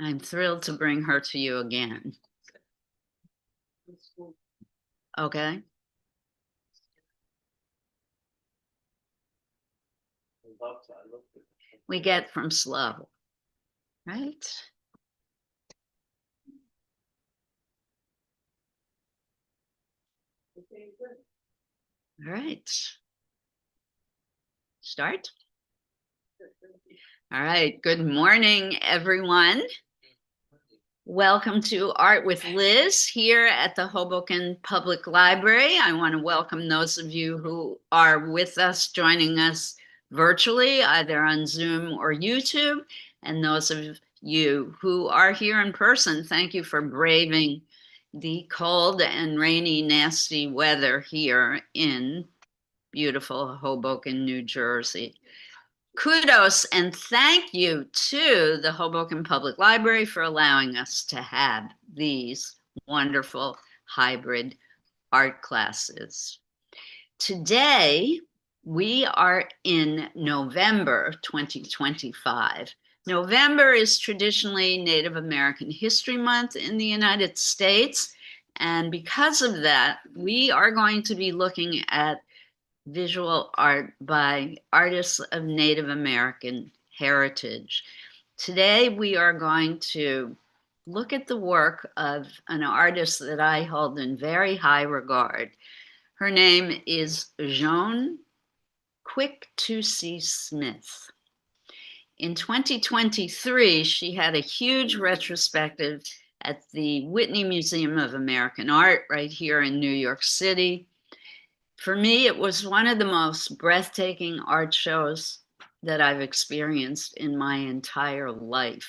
I'm thrilled to bring her to you again. Okay. We get from slow, right? All right. Start. All right. Good morning, everyone. Welcome to Art with Liz here at the Hoboken Public Library. I want to welcome those of you who are with us, joining us virtually, either on Zoom or YouTube, and those of you who are here in person. Thank you for braving the cold and rainy, nasty weather here in beautiful Hoboken, New Jersey. Kudos and thank you to the Hoboken Public Library for allowing us to have these wonderful hybrid art classes. Today, we are in November 2025. November is traditionally Native American History Month in the United States. And because of that, we are going to be looking at visual art by artists of Native American heritage. Today, we are going to look at the work of an artist that I hold in very high regard. Her name is Joan Quick-to-See Smith. In 2023, she had a huge retrospective at the Whitney Museum of American Art right here in New York City. For me, it was one of the most breathtaking art shows that I've experienced in my entire life.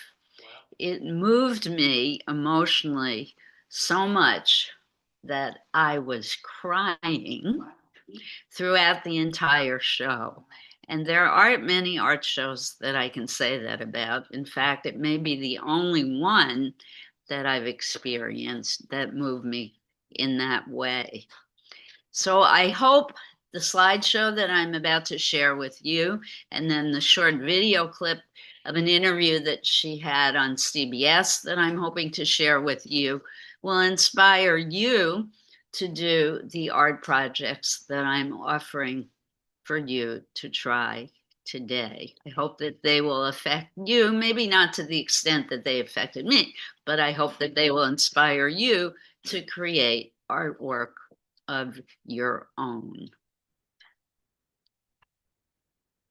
It moved me emotionally so much that I was crying throughout the entire show. And there aren't many art shows that I can say that about. In fact, it may be the only one that I've experienced that moved me in that way. So I hope the slideshow that I'm about to share with you, and then the short video clip of an interview that she had on CBS that I'm hoping to share with you, will inspire you to do the art projects that I'm offering for you to try today. I hope that they will affect you, maybe not to the extent that they affected me, but I hope that they will inspire you to create artwork of your own.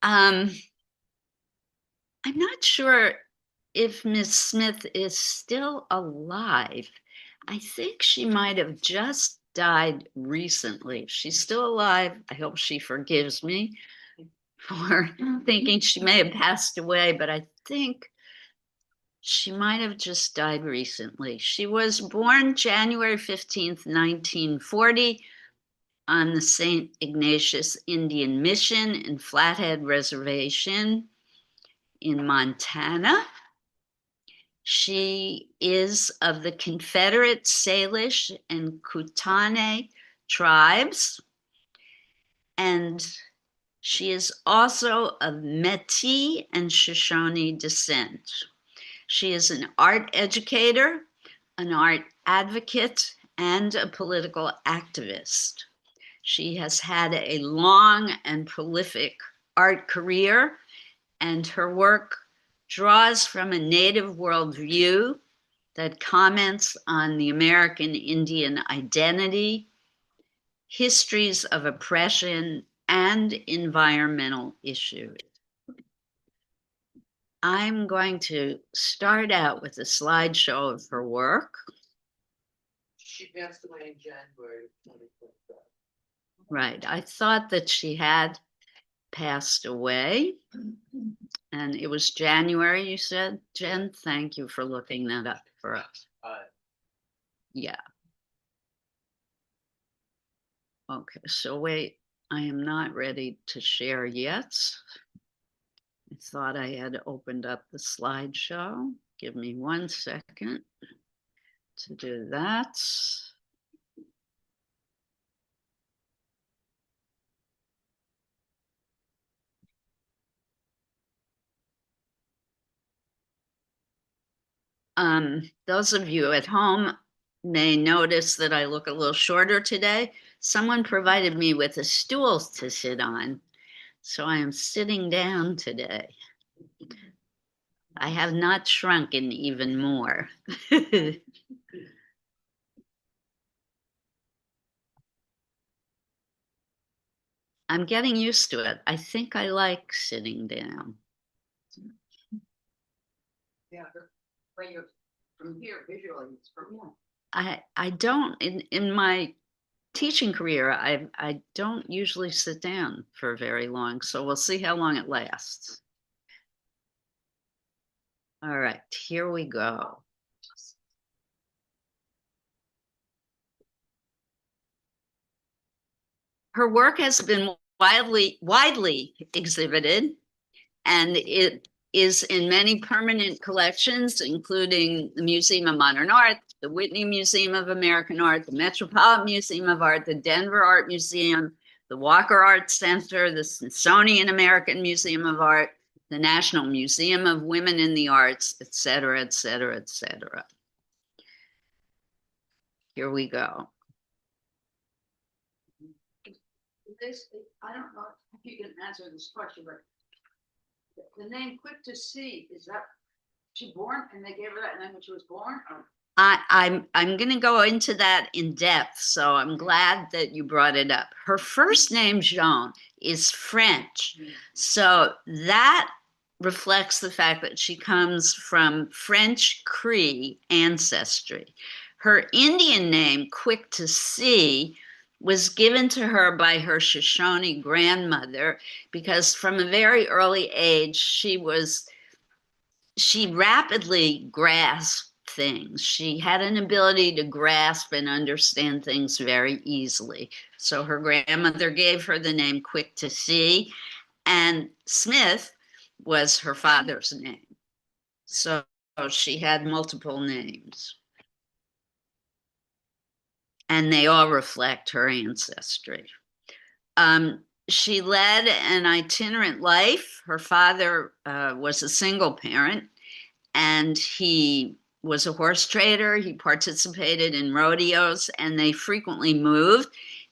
I'm not sure if Miss Smith is still alive. I think she might have just died recently. If she's still alive, I hope she forgives me for thinking she may have passed away, but I think she might have just died recently. She was born January 15th, 1940, on the St. Ignatius Indian Mission in Flathead Reservation in Montana. She is of the Confederate Salish and Kootenai tribes, and she is also of Métis and Shoshone descent. She is an art educator, an art advocate, and a political activist. She has had a long and prolific art career, and her work draws from a Native worldview that comments on the American Indian identity, histories of oppression, and environmental issues. I'm going to start out with a slideshow of her work. She passed away in January 2025. Right. I thought that she had passed away. And it was January, you said, Jen? Thank you for looking that up for us. Yeah. Okay, so wait, I am not ready to share yet. I thought I had opened up the slideshow. Give me 1 second to do that. Those of you at home may notice that I look a little shorter today. Someone provided me with a stool to sit on, so I am sitting down today. I have not shrunken even more. I'm getting used to it. I think I like sitting down. Yeah, when you're from here visually, it's from here. I don't in my teaching career, I don't usually sit down for very long, so we'll see how long it lasts. All right, here we go. Her work has been widely exhibited, and it is in many permanent collections, including the Museum of Modern Art, the Whitney Museum of American Art, the Metropolitan Museum of Art, the Denver Art Museum, the Walker Art Center, the Smithsonian American Museum of Art, the National Museum of Women in the Arts, et cetera, et cetera, et cetera. Here we go. I don't know if you can answer this question, but the name Quick to See, is that she born and they gave her that name when she was born? I'm going to go into that in depth, so I'm glad that you brought it up. Her first name, Joan, is French, so that reflects the fact that she comes from French Cree ancestry. Her Indian name, Quick to See, was given to her by her Shoshone grandmother because from a very early age she rapidly grasped things. She had an ability to grasp and understand things very easily. So her grandmother gave her the name Quick to See, and Smith was her father's name. So she had multiple names. And they all reflect her ancestry. She led an itinerant life. Her father was a single parent, and he was a horse trader. He participated in rodeos, and they frequently moved.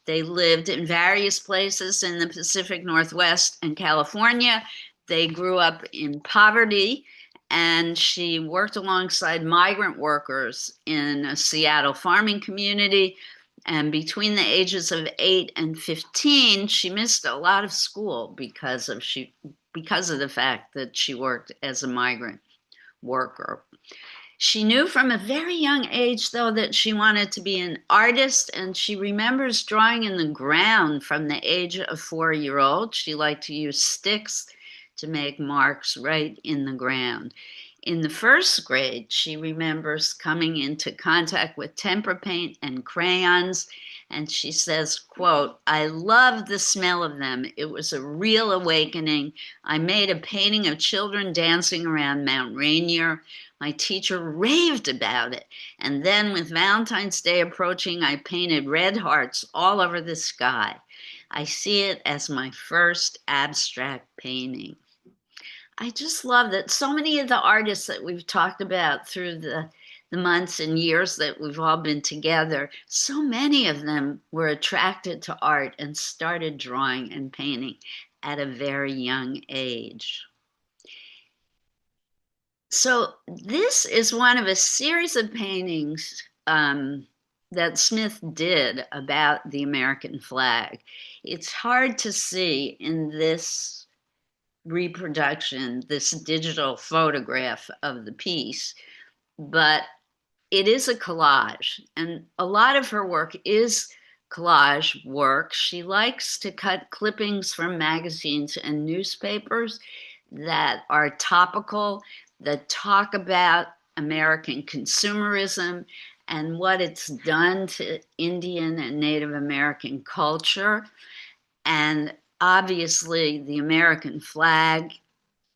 They lived in various places in the Pacific Northwest and California. They grew up in poverty, and she worked alongside migrant workers in a Seattle farming community. And between the ages of 8 and 15, she missed a lot of school because of the fact that she worked as a migrant worker. She knew from a very young age, though, that she wanted to be an artist, and she remembers drawing in the ground from the age of 4-year-old. She liked to use sticks to make marks right in the ground. In the first grade, she remembers coming into contact with tempera paint and crayons, and she says, quote, "I loved the smell of them. It was a real awakening. I made a painting of children dancing around Mount Rainier. My teacher raved about it. And then with Valentine's Day approaching, I painted red hearts all over the sky. I see it as my first abstract painting." I just love that so many of the artists that we've talked about through the months and years that we've all been together, so many of them were attracted to art and started drawing and painting at a very young age. So this is one of a series of paintings that Smith did about the American flag. It's hard to see in this reproduction, this digital photograph of the piece, but it is a collage, and a lot of her work is collage work. She likes to cut clippings from magazines and newspapers that are topical, that talk about American consumerism and what it's done to Indian and Native American culture. And obviously, the American flag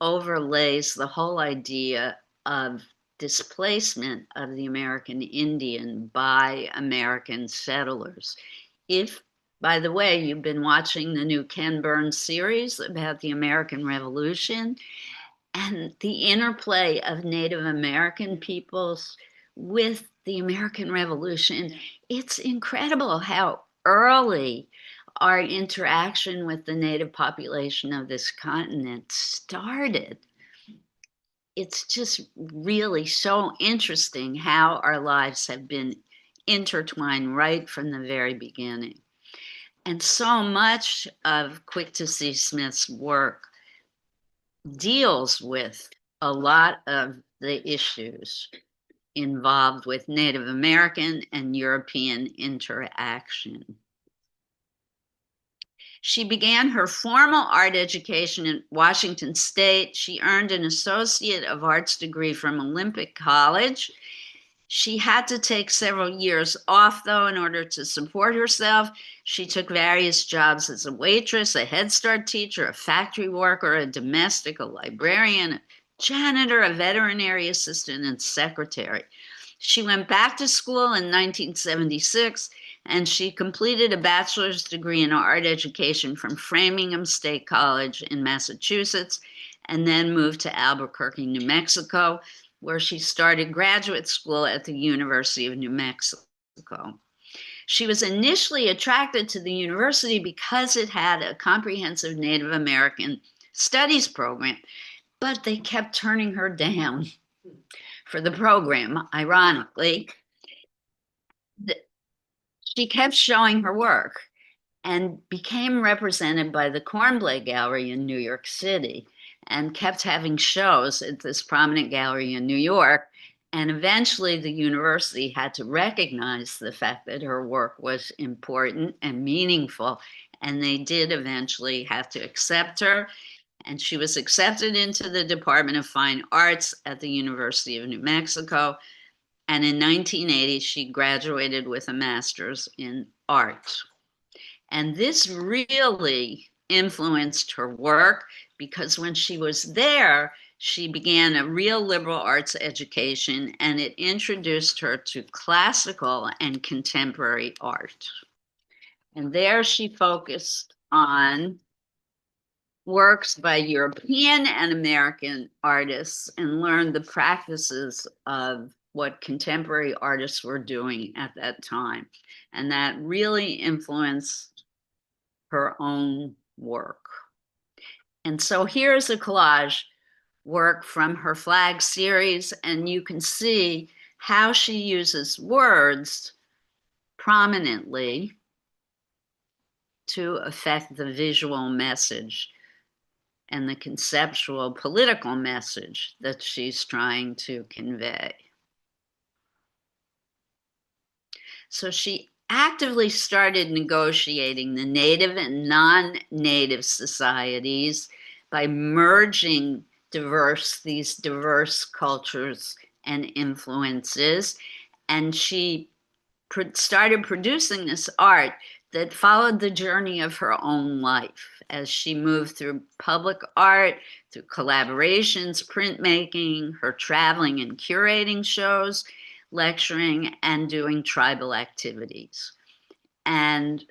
overlays the whole idea of displacement of the American Indian by American settlers. If, by the way, you've been watching the new Ken Burns series about the American Revolution, and the interplay of Native American peoples with the American Revolution. It's incredible how early our interaction with the Native population of this continent started. It's just really so interesting how our lives have been intertwined right from the very beginning. And so much of Quick to See Smith's work deals with a lot of the issues involved with Native American and European interaction. She began her formal art education at Washington State. She earned an Associate of Arts degree from Olympic College. She had to take several years off, though, in order to support herself. She took various jobs as a waitress, a Head Start teacher, a factory worker, a domestic, a librarian, a janitor, a veterinary assistant, and secretary. She went back to school in 1976, and she completed a bachelor's degree in art education from Framingham State College in Massachusetts, and then moved to Albuquerque, New Mexico, where she started graduate school at the University of New Mexico. She was initially attracted to the university because it had a comprehensive Native American studies program, but they kept turning her down for the program. Ironically, she kept showing her work and became represented by the Cornblay Gallery in New York City and kept having shows at this prominent gallery in New York. And eventually the university had to recognize the fact that her work was important and meaningful. And they did eventually have to accept her. And she was accepted into the Department of Fine Arts at the University of New Mexico. And in 1980, she graduated with a master's in art. And this really influenced her work because when she was there, she began a real liberal arts education, and it introduced her to classical and contemporary art. And there she focused on works by European and American artists and learned the practices of what contemporary artists were doing at that time. And that really influenced her own work. And so here's a collage work from her Flag series, and you can see how she uses words prominently to affect the visual message and the conceptual political message that she's trying to convey. So she actively started negotiating the Native and non-Native societies by merging these diverse cultures and influences. And she started producing this art that followed the journey of her own life as she moved through public art, through collaborations, printmaking, her traveling and curating shows, lecturing, and doing tribal activities. And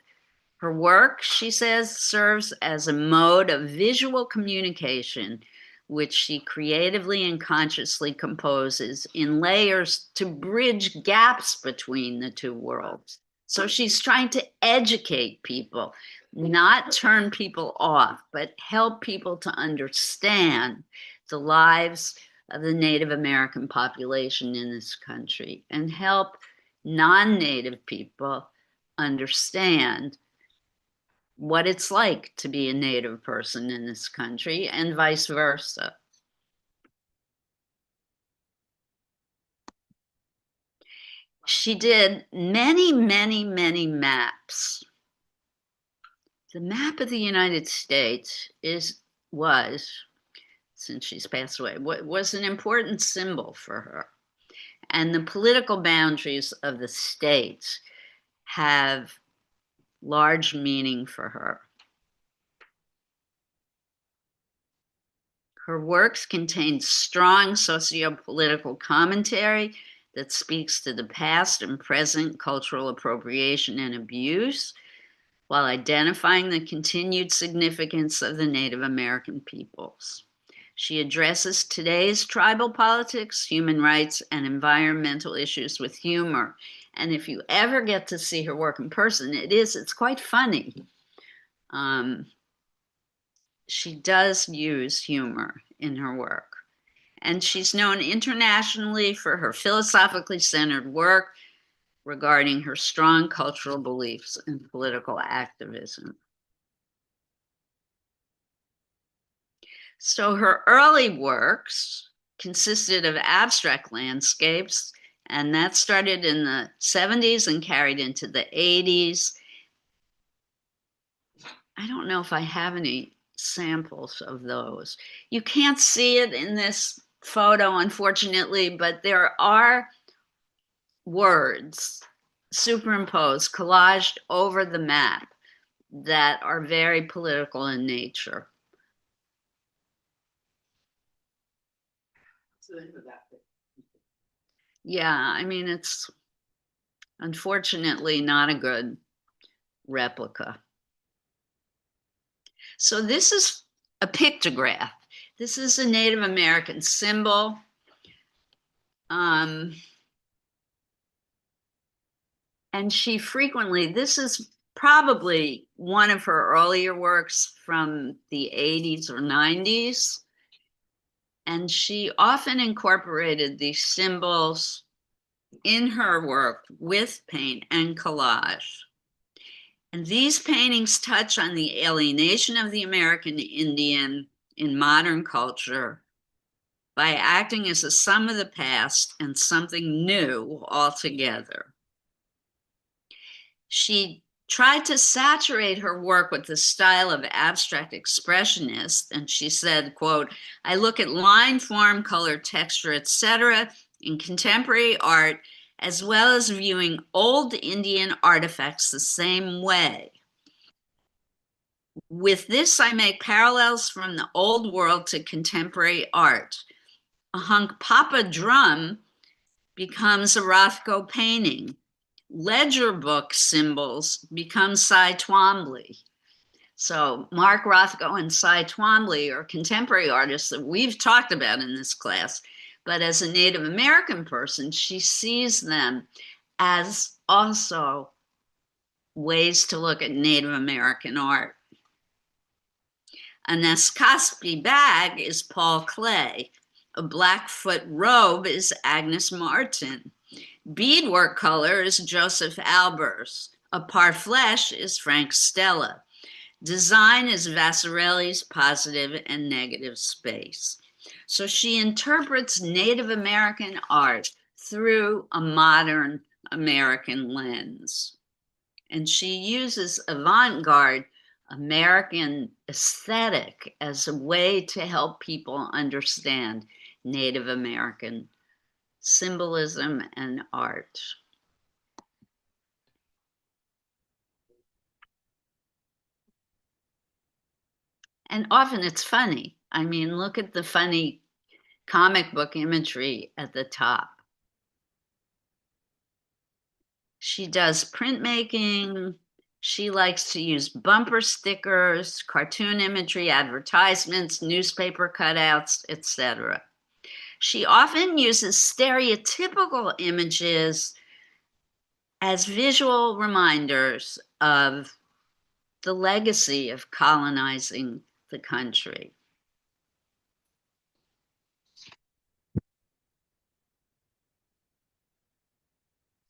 her work, she says, serves as a mode of visual communication, which she creatively and consciously composes in layers to bridge gaps between the two worlds. So she's trying to educate people, not turn people off, but help people to understand the lives of the Native American population in this country and help non-Native people understand what it's like to be a Native person in this country and vice versa. She did many, many, many maps. The map of the United States was, since she's passed away, was an important symbol for her. And the political boundaries of the states have large meaning for her. Her works contain strong socio-political commentary that speaks to the past and present cultural appropriation and abuse, while identifying the continued significance of the Native American peoples. She addresses today's tribal politics, human rights, and environmental issues with humor. And if you ever get to see her work in person, it's quite funny. She does use humor in her work. And she's known internationally for her philosophically centered work regarding her strong cultural beliefs and political activism. So her early works consisted of abstract landscapes, and that started in the 70s and carried into the 80s. I don't know if I have any samples of those. You can't see it in this photo, unfortunately, but there are words superimposed, collaged over the map that are very political in nature. Yeah, I mean, it's unfortunately not a good replica. So this is a pictograph. This is a Native American symbol. And she frequently, this is probably one of her earlier works from the 80s or 90s. And she often incorporated these symbols in her work with paint and collage. And these paintings touch on the alienation of the American Indian in modern culture by acting as a sum of the past and something new altogether. She tried to saturate her work with the style of abstract expressionist, and she said, quote, "I look at line, form, color, texture, etc. in contemporary art, as well as viewing old Indian artifacts the same way. With this, I make parallels from the old world to contemporary art. A Hunkpapa drum becomes a Rothko painting. Ledger book symbols become Cy Twombly." So Mark Rothko and Cy Twombly are contemporary artists that we've talked about in this class. But as a Native American person, she sees them as also ways to look at Native American art. A Neskaspi bag is Paul Klee. A Blackfoot robe is Agnes Martin. Beadwork color is Joseph Albers. A parfleche is Frank Stella. Design is Vassarelli's positive and negative space. So she interprets Native American art through a modern American lens. And she uses avant-garde American aesthetic as a way to help people understand Native American symbolism and art. And often it's funny. I mean, look at the funny comic book imagery at the top. She does printmaking. She likes to use bumper stickers, cartoon imagery, advertisements, newspaper cutouts, etc. She often uses stereotypical images as visual reminders of the legacy of colonizing the country.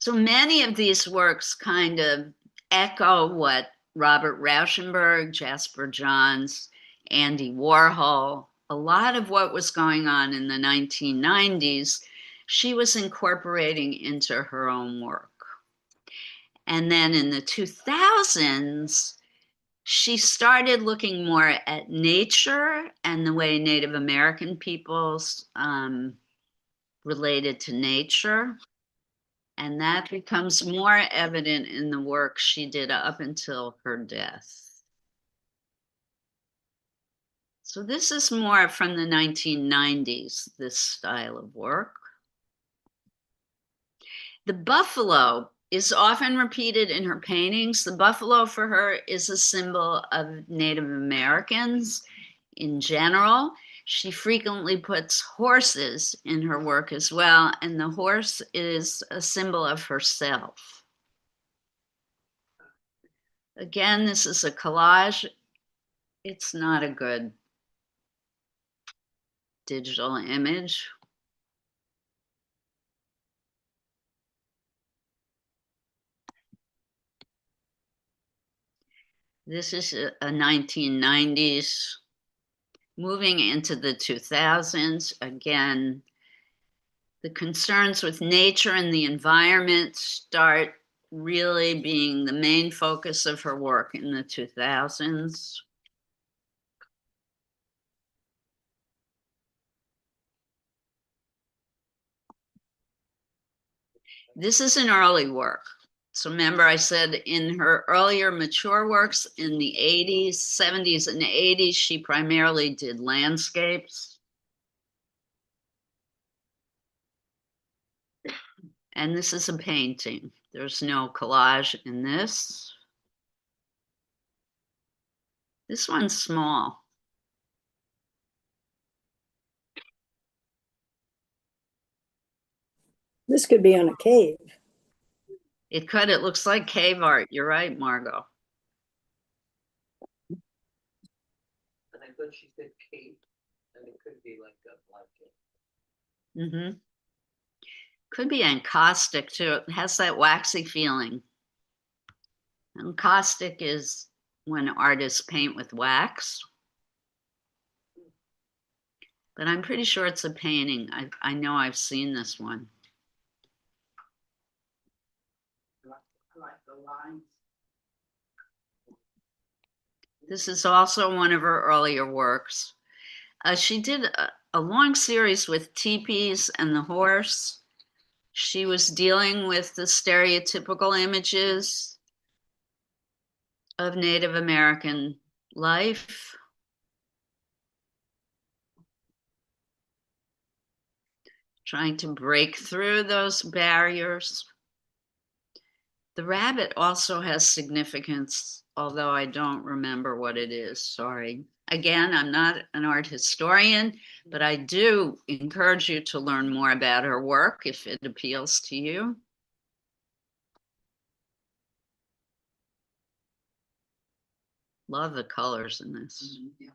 So many of these works kind of echo what Robert Rauschenberg, Jasper Johns, Andy Warhol, a lot of what was going on in the 1990s, she was incorporating into her own work. And then in the 2000s, she started looking more at nature and the way Native American peoples related to nature. And that becomes more evident in the work she did up until her death. So this is more from the 1990s, this style of work. The buffalo is often repeated in her paintings. The buffalo for her is a symbol of Native Americans in general. She frequently puts horses in her work as well, and the horse is a symbol of herself. Again, this is a collage. It's not a good digital image. This is a 1990s. Moving into the 2000s, again, the concerns with nature and the environment start really being the main focus of her work in the 2000s. This is an early work. So remember I said in her earlier mature works in the 80s, 70s, and 80s, she primarily did landscapes. And this is a painting. There's no collage in this. This one's small. This could be on a cave. It could, it looks like cave art. You're right, Margot. And I thought she said cape, and it could be like a blanket. Mm-hmm. Could be encaustic too. It has that waxy feeling. Encaustic is when artists paint with wax. But I'm pretty sure it's a painting. I know I've seen this one. I like the lines. This is also one of her earlier works. She did a long series with teepees and the horse. She was dealing with the stereotypical images of Native American life. Trying to break through those barriers. The rabbit also has significance, although I don't remember what it is, sorry. Again, I'm not an art historian, but I do encourage you to learn more about her work if it appeals to you. Love the colors in this. Yeah.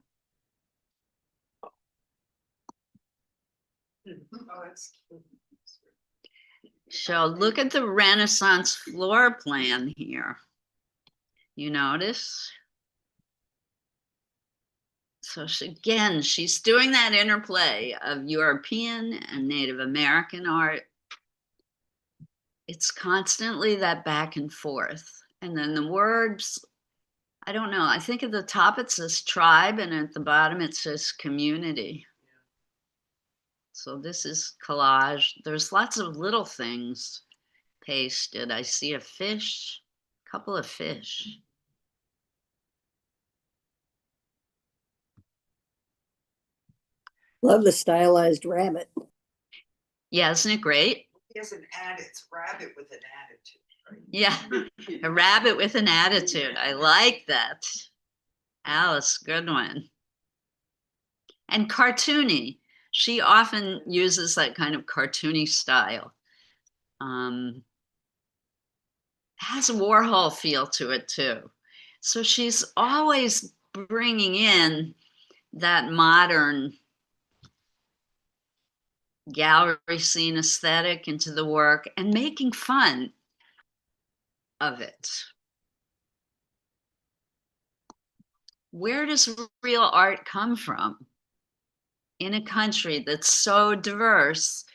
Oh, that's cute. So look at the Renaissance floor plan here. You notice? So again, she's doing that interplay of European and Native American art. It's constantly that back and forth. And then the words, I don't know, I think at the top it says tribe and at the bottom it says community. So this is collage. There's lots of little things pasted. I see a fish, a couple of fish. Love the stylized rabbit. Yeah, isn't it great? He has an it's rabbit with an attitude, right? Yeah, a rabbit with an attitude. I like that. Alice, good one. And cartoony. She often uses that kind of cartoony style. Has a Warhol feel to it too. So she's always bringing in that modern gallery scene aesthetic into the work and making fun of it. Where does real art come from in a country that's so diverse,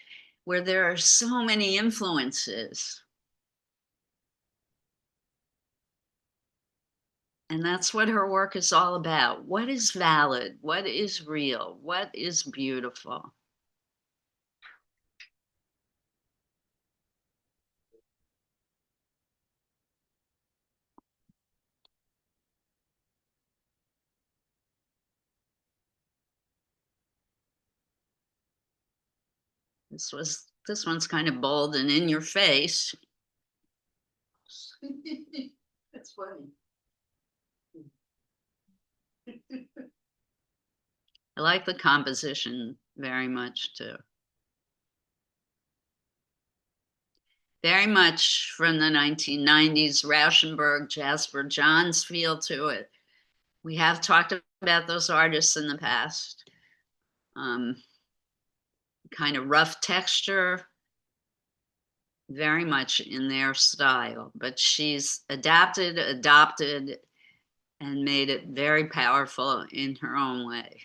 where there are so many influences? And that's what her work is all about. What is valid? What is real? What is beautiful? This one's kind of bold and in your face. That's funny. I like the composition very much too. Very much from the 1990s, Rauschenberg, Jasper Johns feel to it. We have talked about those artists in the past. Kind of rough texture, very much in their style, but she's adapted, adopted, and made it very powerful in her own way.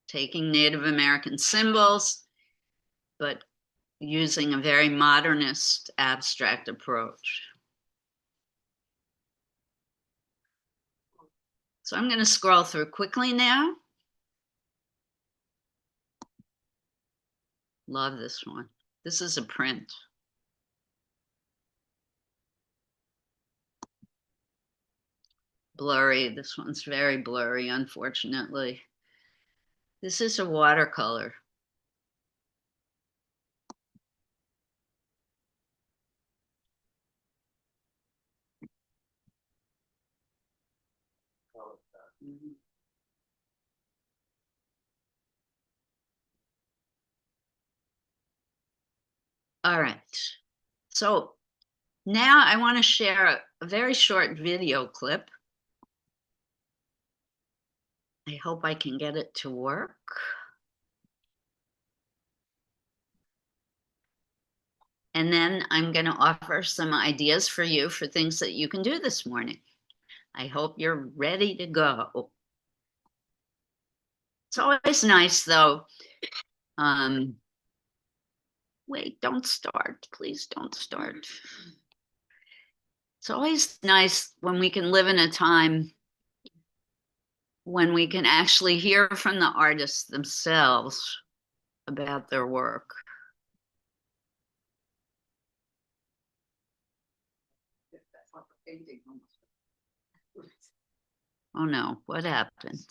Taking Native American symbols, but using a very modernist abstract approach. So I'm going to scroll through quickly now. Love this one. This is a print. Blurry. This one's very blurry, unfortunately. This is a watercolor. All right. So now I want to share a very short video clip. I hope I can get it to work. And then I'm going to offer some ideas for you for things that you can do this morning. I hope you're ready to go. It's always nice, though. Wait, don't start. Please don't start. It's always nice when we can live in a time when we can actually hear from the artists themselves about their work. Oh no, what happened?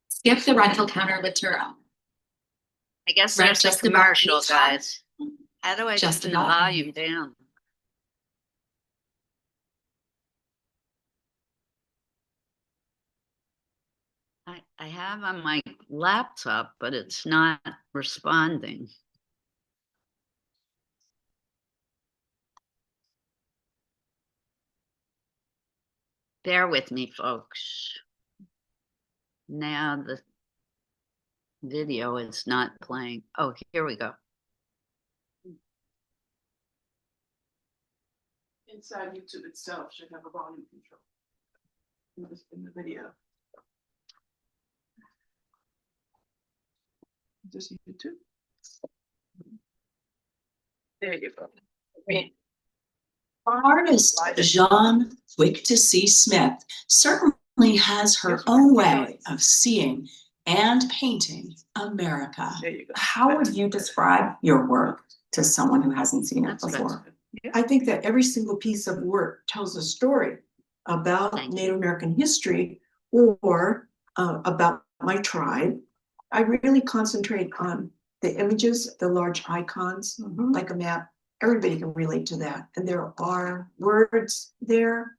Skip the rental counter literal. I guess Right, there's just a about commercial, each time. guys. How do I Just turn the about. volume down? I have on my laptop, but it's not responding. Bear with me, folks. Now the video is not playing. Oh, here we go. Inside YouTube itself should have a volume control. In the video. Just YouTube. There you go. Artist Jean Quick to See Smith certainly has her own way of seeing and painting America. There you go. How would you describe your work to someone who hasn't seen it That's before? I think that every single piece of work tells a story about Thank you. Native American history or about my tribe. I really concentrate on the images, the large icons, like a map. Everybody can relate to that. And there are words there.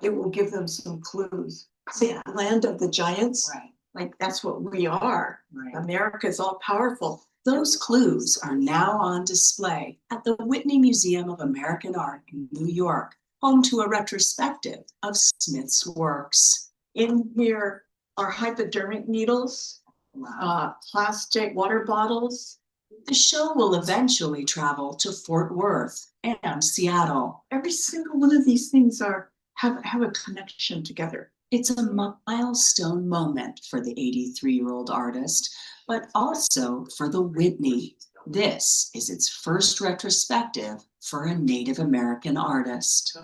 It will give them some clues. Say, land of the giants, Right, like that's what we are. right. America is all powerful. Those clues are now on display at the Whitney Museum of American Art in New York, home to a retrospective of Smith's works. In here are hypodermic needles, Wow. plastic water bottles. The show will eventually travel to Fort Worth and Seattle. Every single one of these things have a connection together. It's a milestone moment for the 83-year-old artist, but also for the Whitney. This is its first retrospective for a Native American artist.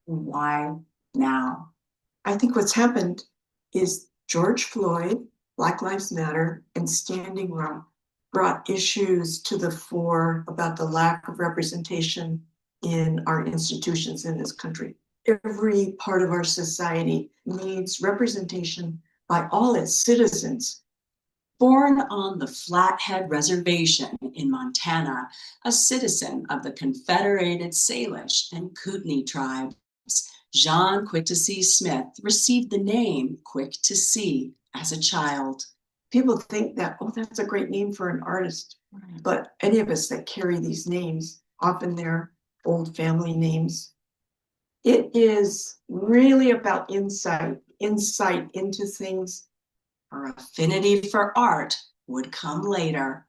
Why now? I think what's happened is George Floyd, Black Lives Matter, and Standing Rock brought issues to the fore about the lack of representation in our institutions in this country. Every part of our society needs representation by all its citizens. Born on the Flathead Reservation in Montana, a citizen of the Confederated Salish and Kootenai tribes, John Quick-to-See Smith received the name Quick-to-See as a child. People think that, oh, that's a great name for an artist. But any of us that carry these names, often they're old family names. It is really about insight into things. Her affinity for art would come later.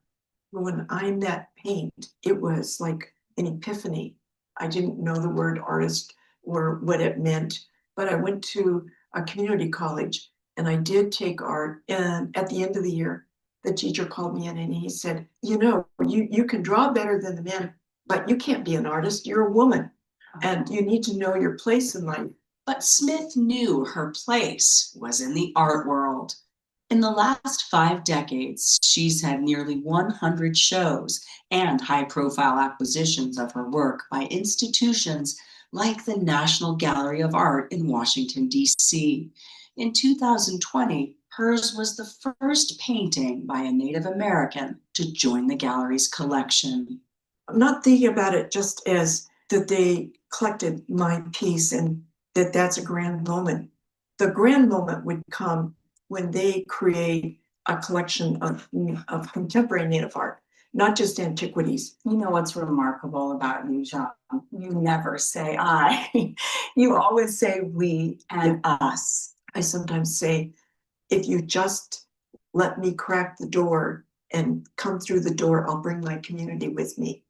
When I met paint, it was like an epiphany. I didn't know the word artist or what it meant, but I went to a community college and I did take art. And at the end of the year, the teacher called me in and he said, you know, you can draw better than the men, but you can't be an artist. You're a woman and you need to know your place in life. But Smith knew her place was in the art world. In the last 5 decades, she's had nearly 100 shows and high-profile acquisitions of her work by institutions like the National Gallery of Art in Washington, D.C. In 2020, hers was the first painting by a Native American to join the gallery's collection. I'm not thinking about it just as that they collected my piece and that's a grand moment. The grand moment would come when they create a collection of contemporary Native art, not just antiquities. You know what's remarkable about you, Jean? You never say I. You always say we and us. I sometimes say, if you just let me crack the door and come through the door, I'll bring my community with me.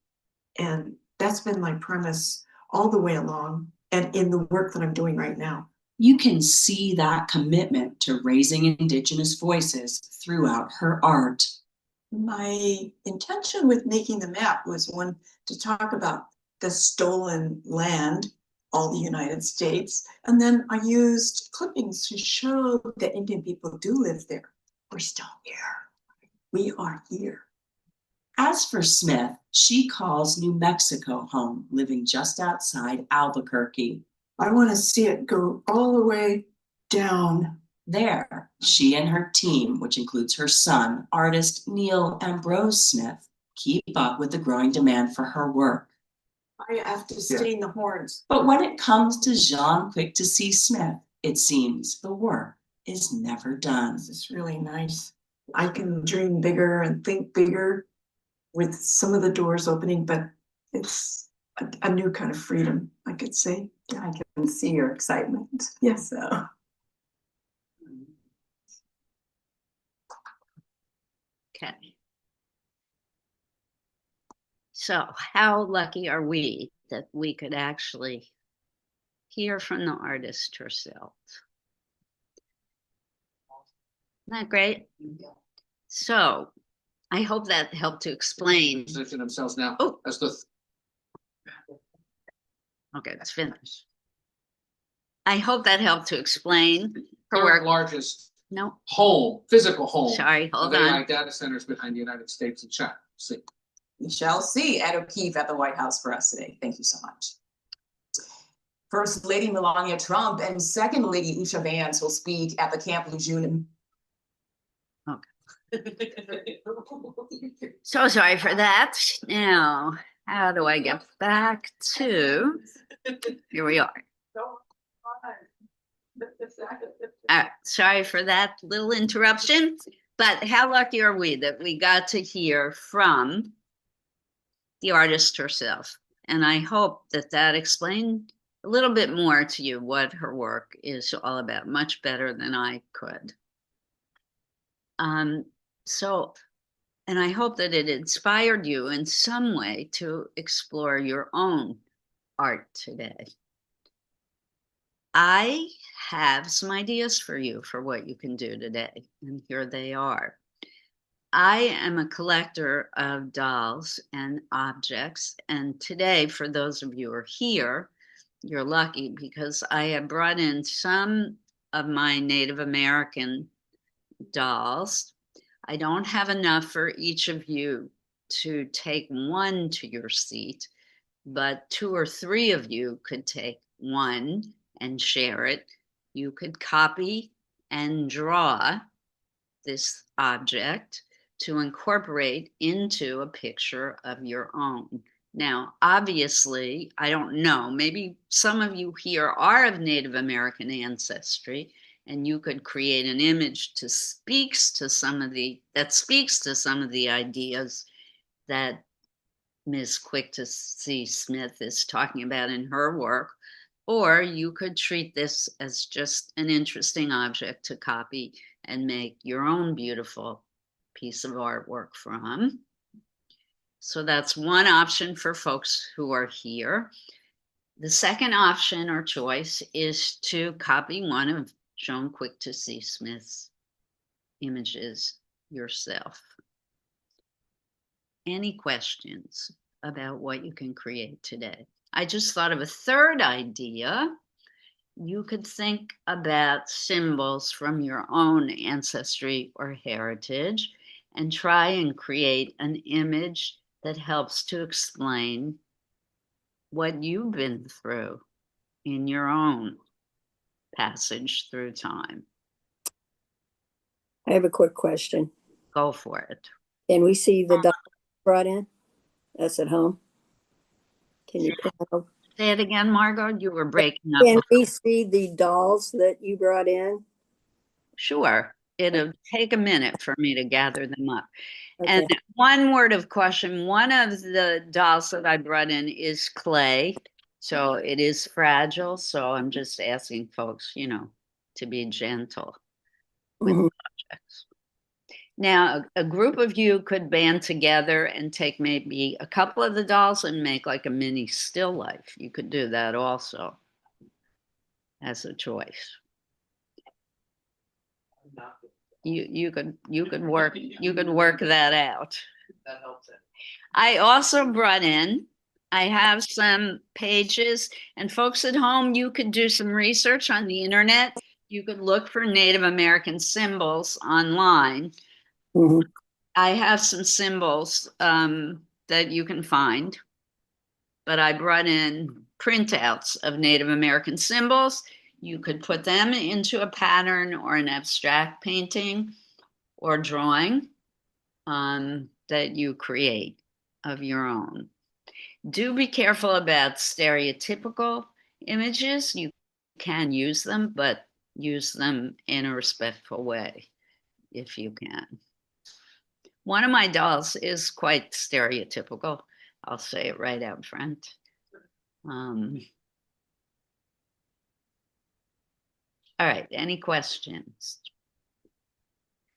And that's been my premise all the way along and in the work that I'm doing right now. You can see that commitment to raising Indigenous voices throughout her art. My intention with making the map was one to talk about the stolen land, all the United States, and then I used clippings to show that Indian people do live there. We're still here. We are here. As for Smith, she calls New Mexico home, living just outside Albuquerque. I want to see it go all the way down. There, she and her team, which includes her son, artist Neil Ambrose Smith, keep up with the growing demand for her work. I have to stain the horns. But when it comes to Jean Quick-to-See Smith, it seems the work is never done. This is really nice. I can dream bigger and think bigger with some of the doors opening, but it's a new kind of freedom, I could say. I can see your excitement. Yes. So. Okay. So how lucky are we that we could actually hear from the artist herself? Isn't that great? So I hope that helped to explain. Position themselves now Oh. as the Okay, let's finish. I hope that helped to explain her third work. largest No, physical home sorry, hold of on. AI data centers behind the United States and China. See. We shall see. Ed O'Keefe at the White House for us today. Thank you so much. First Lady Melania Trump and Second Lady Usha Vance will speak at the Camp Lejeune. So sorry for that. Now, how do I get back to, here we are. Sorry for that little interruption, but how lucky are we that we got to hear from the artist herself? And I hope that that explained a little bit more to you what her work is all about, much better than I could. And I hope that it inspired you in some way to explore your own art today. I have some ideas for you for what you can do today, and here they are. I am a collector of dolls and objects, and today, for those of you who are here, you're lucky because I have brought in some of my Native American dolls. I don't have enough for each of you to take one to your seat, but 2 or 3 of you could take one and share it. You could copy and draw this object to incorporate into a picture of your own. Now, obviously, I don't know, maybe some of you here are of Native American ancestry, and you could create an image that speaks to some of the ideas that Ms. Quick to See Smith is talking about in her work, or you could treat this as just an interesting object to copy and make your own beautiful piece of artwork from. So that's one option for folks who are here. The second option or choice is to copy one of Joan Quick to See Smith's images yourself. Any questions about what you can create today? I just thought of a third idea. You could think about symbols from your own ancestry or heritage and try and create an image that helps to explain what you've been through in your own passage through time. I have a quick question. Go for it. Can we see the doll brought in? That's at home. Can you put that up? Say it again, Margot. You were breaking up. Can we see the dolls that you brought in? Sure. It'll take a minute for me to gather them up. Okay. And one word of caution, one of the dolls that I brought in is clay. So it is fragile. So I'm just asking folks, you know, to be gentle with Mhm. objects. Now, a group of you could band together and take maybe a couple of the dolls and make like a mini still life. You could do that also as a choice. I'm not good. You could work that out. That helps it. I also brought in, I have some pages, and folks at home, you could do some research on the internet. You could look for Native American symbols online. Mhm. I have some symbols that you can find, but I brought in printouts of Native American symbols. You could put them into a pattern or an abstract painting or drawing that you create of your own. Do be careful about stereotypical images. You can use them, but use them in a respectful way if you can. One of my dolls is quite stereotypical. I'll say it right out front. All right, any questions?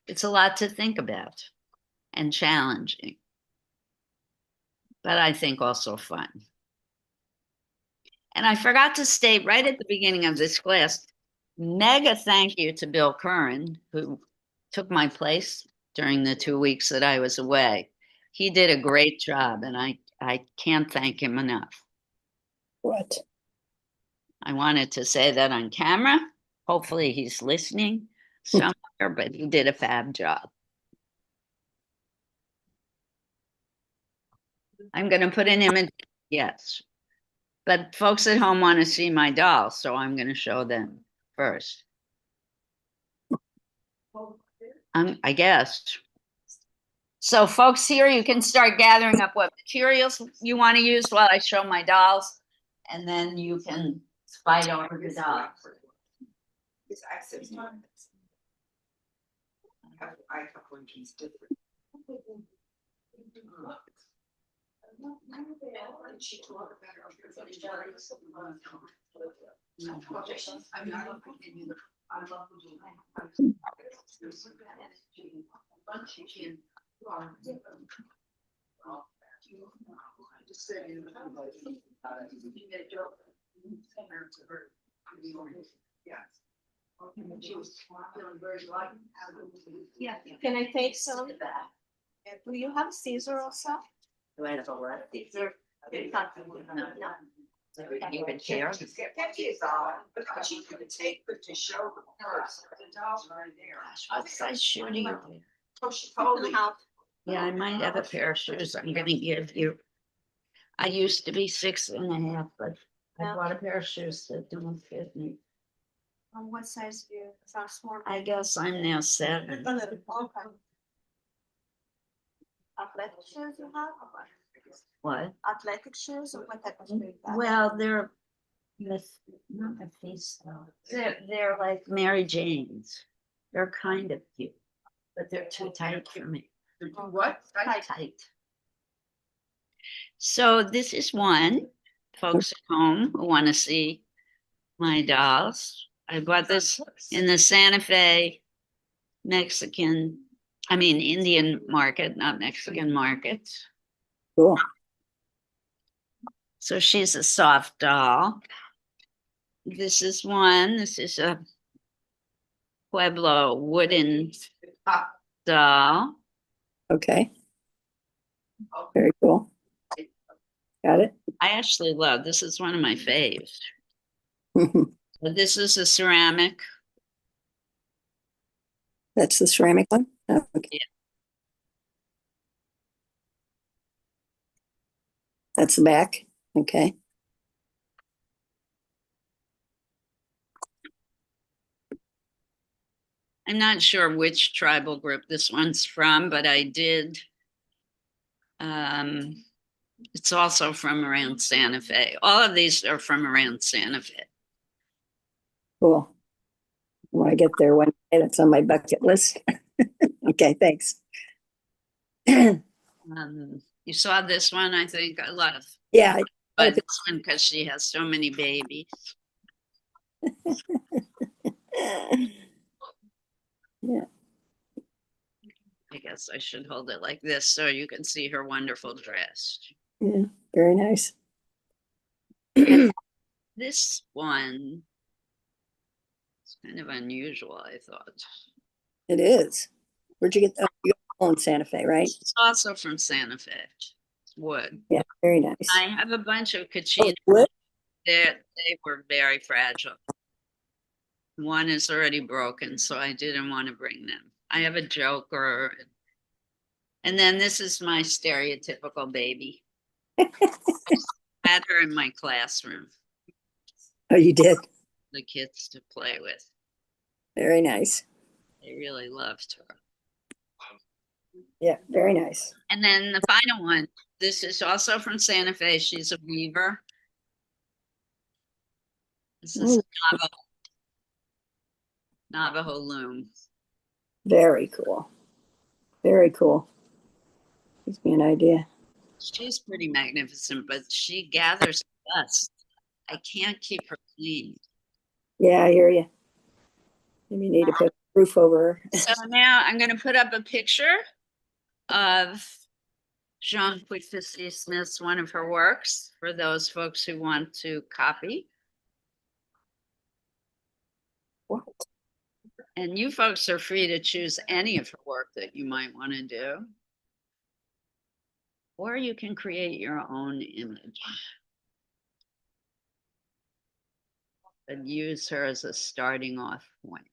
It's a lot to think about and challenging, but I think also fun. And I forgot to state right at the beginning of this class, mega thank you to Bill Curran, who took my place during the 2 weeks that I was away. He did a great job, and I can't thank him enough. What? I wanted to say that on camera. Hopefully he's listening somewhere, but he did a fab job. I'm going to put an image, yes. But folks at home want to see my dolls, so I'm going to show them first. I guess. So folks here, you can start gathering up what materials you want to use while I show my dolls, and then you can fight over the dolls. It's access time. I is different. Yeah, can I take some? Do you have Caesar also? Do I have a what? Caesar? You can share. But you could take them to show the person. The dolls are in there. What size shoe do you wear? Totally. Yeah, I might have a pair of shoes I'm gonna give you. I used to be 6.5, but I Yeah. bought a pair of shoes that don't fit me. What size do you, size small? I guess I'm now 7. Okay. Athletic shoes you have? What? Athletic shoes or what type of shoes? you have? Well, they're not Mephisto. They're like Mary Jane's. They're kind of cute, but they're too tight for me. What? Tight. So this is one, folks at home who want to see my dolls. I bought this in the Santa Fe Indian market, not Mexican market. Cool. So she's a soft doll. This is one. This is a Pueblo wooden doll. Okay. Very cool. Got it. I actually love this. Is one of my faves. But this is a ceramic. That's the ceramic one? Oh, okay. Yeah. That's the back. Okay. I'm not sure which tribal group this one's from, but I did. It's also from around Santa Fe. All of these are from around Santa Fe. Cool. When I get there one day, that's on my bucket list. Okay, thanks. You saw this one, I think, a lot of, Yeah, but this one because she has so many babies. yeah, I guess I should hold it like this so you can see her wonderful dress. yeah, very nice. This one is kind of unusual, I thought. It is. Where'd you get that? You got in Santa Fe, right? It's also from Santa Fe. It's wood. Yeah, very nice. I have a bunch of Oh, Kachina. wood? They were very fragile. One is already broken, so I didn't want to bring them. I have a Joker. And then this is my stereotypical baby. I had her in my classroom, Oh, you did. the kids to play with. Very nice. They really loved her. Yeah, very nice. And then the final one, this is also from Santa Fe. She's a weaver. This is a Navajo loom. Very cool. Very cool. Gives me an idea. She's pretty magnificent, but she gathers dust. I can't keep her clean. Yeah, I hear you. Maybe you need to put a roof over her. So now I'm going to put up a picture of Jean Puigdesy Smith's one of her works for those folks who want to copy. What? And you folks are free to choose any of her work that you might want to do. Or you can create your own image and use her as a starting off point.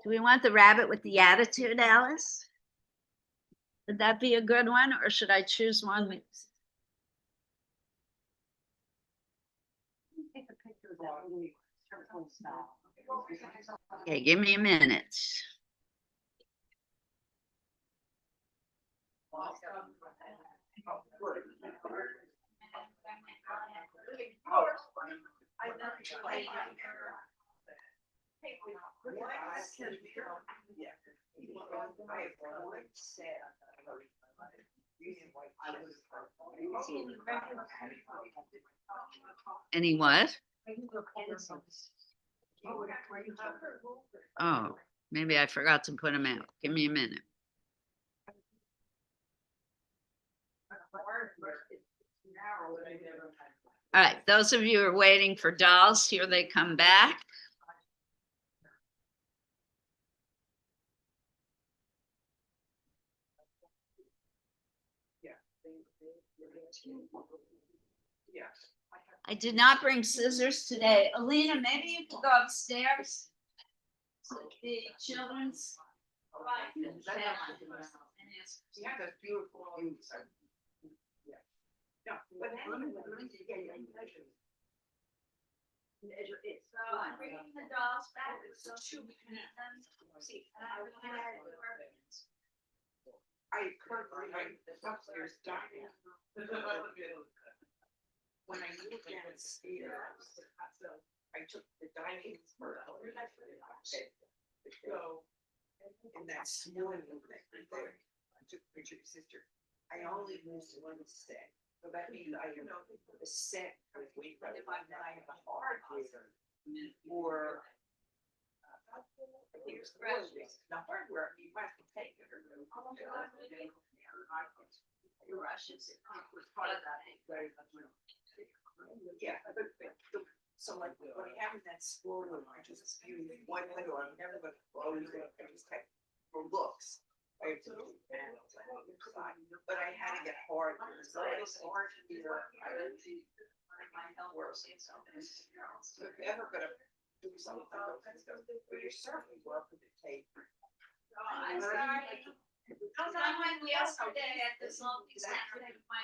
Do we want the rabbit with the attitude, Alice? Would that be a good one, or should I choose one? Okay, give me a minute. Any what? Oh, maybe I forgot to put them out. Give me a minute. All right, those of you who are waiting for dolls, here they come back. I did not bring scissors today. Alina, maybe you could go upstairs. the children's. She had those beautiful views. Yeah. No, but So I'm bringing the dolls back, so she'll be them. See, and I really had I currently, upstairs dining. When I moved downstairs, so I took the dining for. So, in that small room there, I took a picture of your sister. I only used one set, so that means I, the set, I was waiting for the hardware. Or. Here's the hardware, you might have to take it or. Rushes. Was part of that. Yeah, so like when I have that school room, I just spew one window, I'm never gonna close it, I just have for looks. I have to do that, but I had to get hard. So it's hard to be like, I don't see my health worse. So if you're ever gonna do something, but you're certainly welcome to take. I'm sorry. I was on my yesterday at this lovely center with my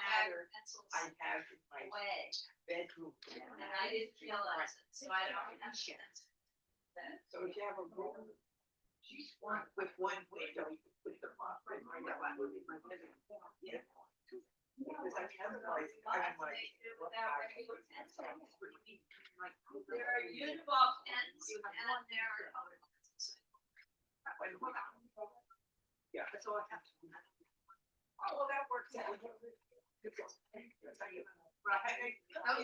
pencils I have in my away, bedroom. and I didn't realize it, so I don't understand. So if you have a room, she's one with one window, you can put them up. Right, yeah. Because I otherwise, I don't like. There are Uniball pens and there are other pencils. Yeah, that's all I have to do. Oh, well, that works out. Right. Those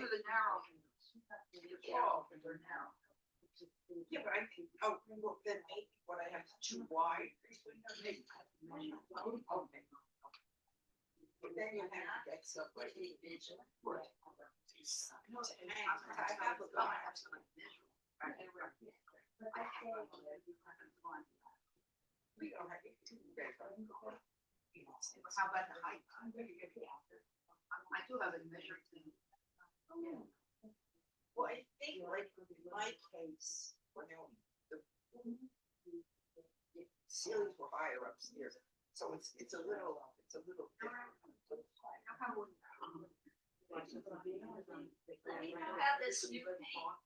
are the narrow. Oh, they're narrow. Yeah, but I think, oh, well, then maybe what I have is too wide. But then you have to get somebody. Right. I have a lot. We don't have it too big. How about the height? I do have a measured thing. Well, I think like in my case, when the ceilings were higher upstairs, so it's a little different. You have this new paint.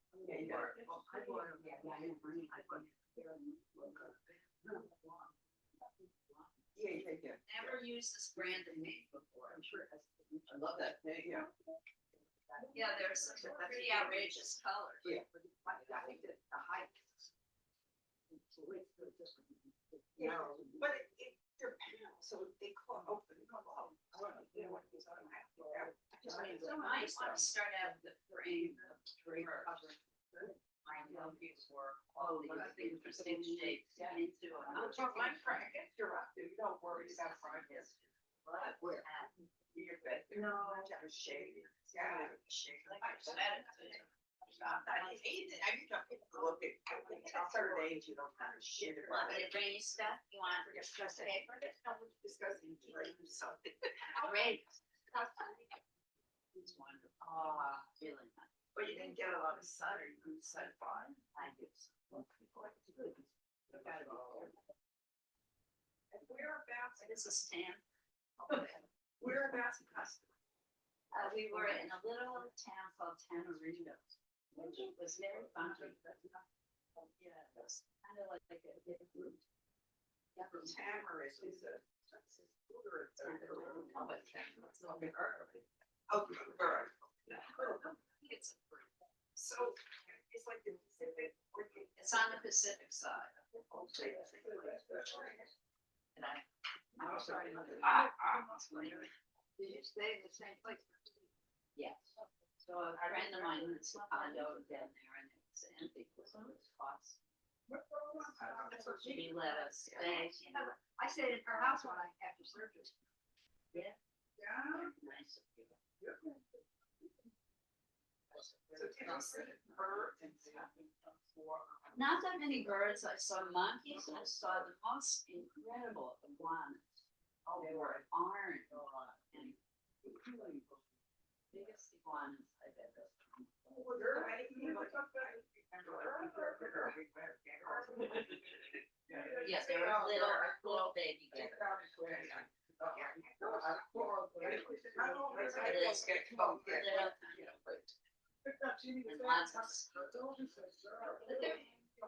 Yeah. Never used this brand of paint before. I'm sure it has. I love that thing, yeah. Yeah, there's some pretty outrageous colors. Yeah. I think that the height. Yeah, but it, they're panels, so they close, open, close. I don't know, you know what it is, I don't have to. So I want to start out with the frame of the draper cover. I know these were all the interesting shapes into a. So my friend, if you're up there, you don't worry about progress. But we're at. Your bed. No, I have a shade. Yeah, I have a shade. I said it. I hate it. I mean, I look at, at a certain age, you don't kind of shit Want about me it. to bring you stuff? You want Discuss paper? discussing something. Great. It's wonderful. Oh, really nice. But you didn't get a lot of sun or you grew sun fine. I do. Whereabouts, This is Tam. whereabouts in Custom? We were in a little town called Tamarindo, which was very fun. Yeah, it was kind of like a different group. Tamarind is a. It's a fruit. So it's like the Pacific. It's on the Pacific side. And I'm sorry. Did you stay in the same place? Yes. So a friend of mine has a condo down there and it's empty because of its cost. She let us stay. I stayed in her house when I after surgery. Yeah. Yeah. Nice. So can I see birds and stuff? Not that many birds. I saw monkeys. I saw the most incredible iguanas. Oh, they were orange and biggest iguanas I've ever seen. Yeah, they were little baby. And lots of.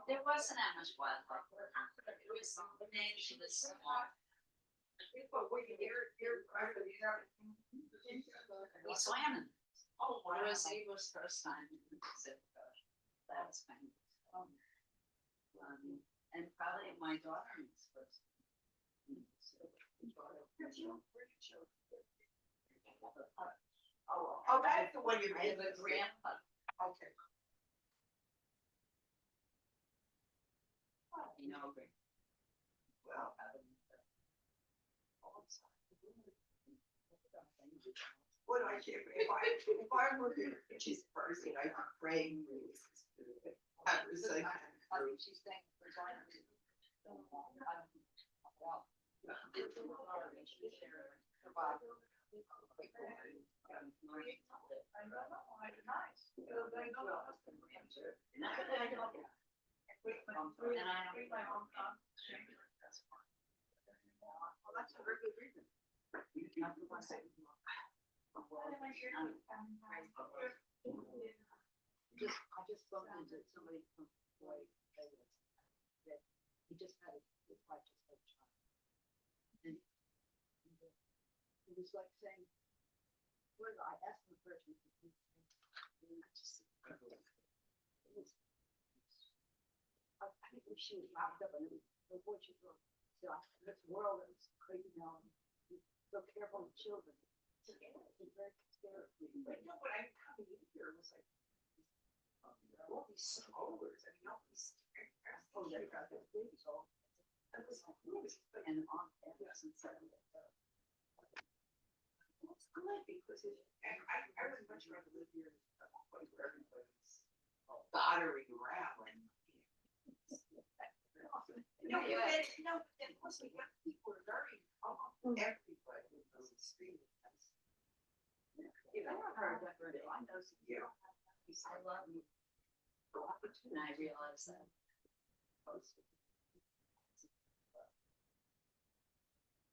There wasn't that much wildlife. It was something, she was small. We swam in. Oh, it was first time. That was kind of fun. And probably my daughter was first. Oh, that's the one you I made. have a grandpa. Okay. You know, Well, what do I do? If I were a cheese person, I'd be praying. I was like. she's saying for China. That's a very good reason. I just bumped into somebody from Hawaii. That he just had his wife just had a child. And he was like saying, "Where I asked him a question." I think she was locked up and it was the boy she was. So this world is crazy now. So careful with children. It's very scary. But no, when I come in here, it was like. All these strollers, I mean, all these. Oh, they got their babies all. And on campus and said. It's good because I would much rather live here in a place where everybody's bothering around. No, and plus we got people are very, everybody is extremely nice. You know, I heard that radio. I know some. Yeah. I love you. And I realized that.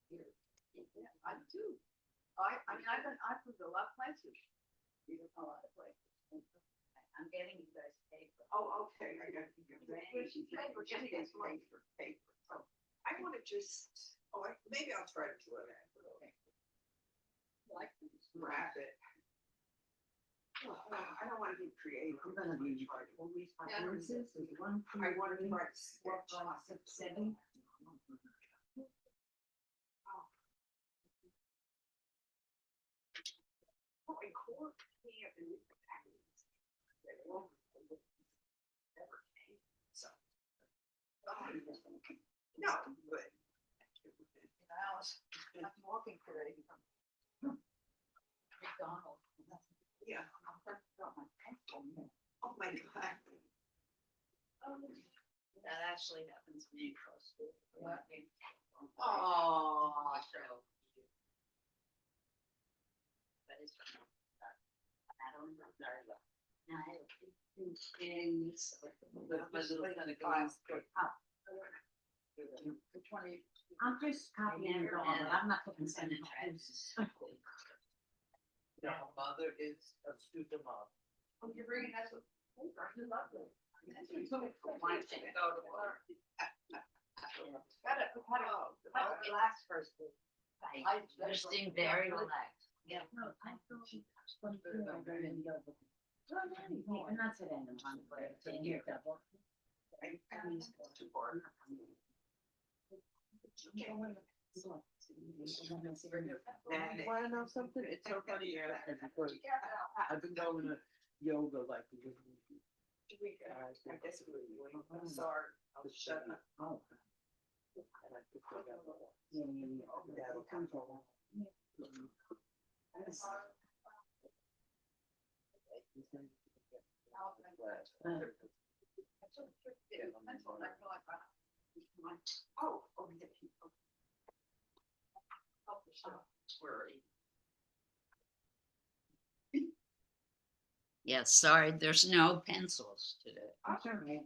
Yeah, I do. I mean, I've moved a lot of places. Even a lot of places. I'm getting you guys paper. Oh, okay, I got you. Paper, just get paper. So I want to just, maybe I'll try to do it. Like Wrap it. I don't want to be creative. I'm gonna be. I want to try to sketch. Oh, and core can't do it. Never came, so. No, but. I'm walking today from McDonald's. Yeah. Oh, my God. That actually happens to me across. Oh. But it's. I don't know very well. Now I have things. I'm just copying it all, but I'm not gonna send it. No, mother is a student mom. Oh, you're bringing us a paper, you love it. Why should you go to work? Gotta relax first. I just seem very relaxed. Yeah. No, I thought she was going to do it in yoga. And that's it, and I'm going to hear double. Wanna know something? It's so funny you ask that because I've been going to yoga like. I guess we were, sorry, I was shut up. Oh. Oh, Yes, sorry, there's no pencils today. That's all right.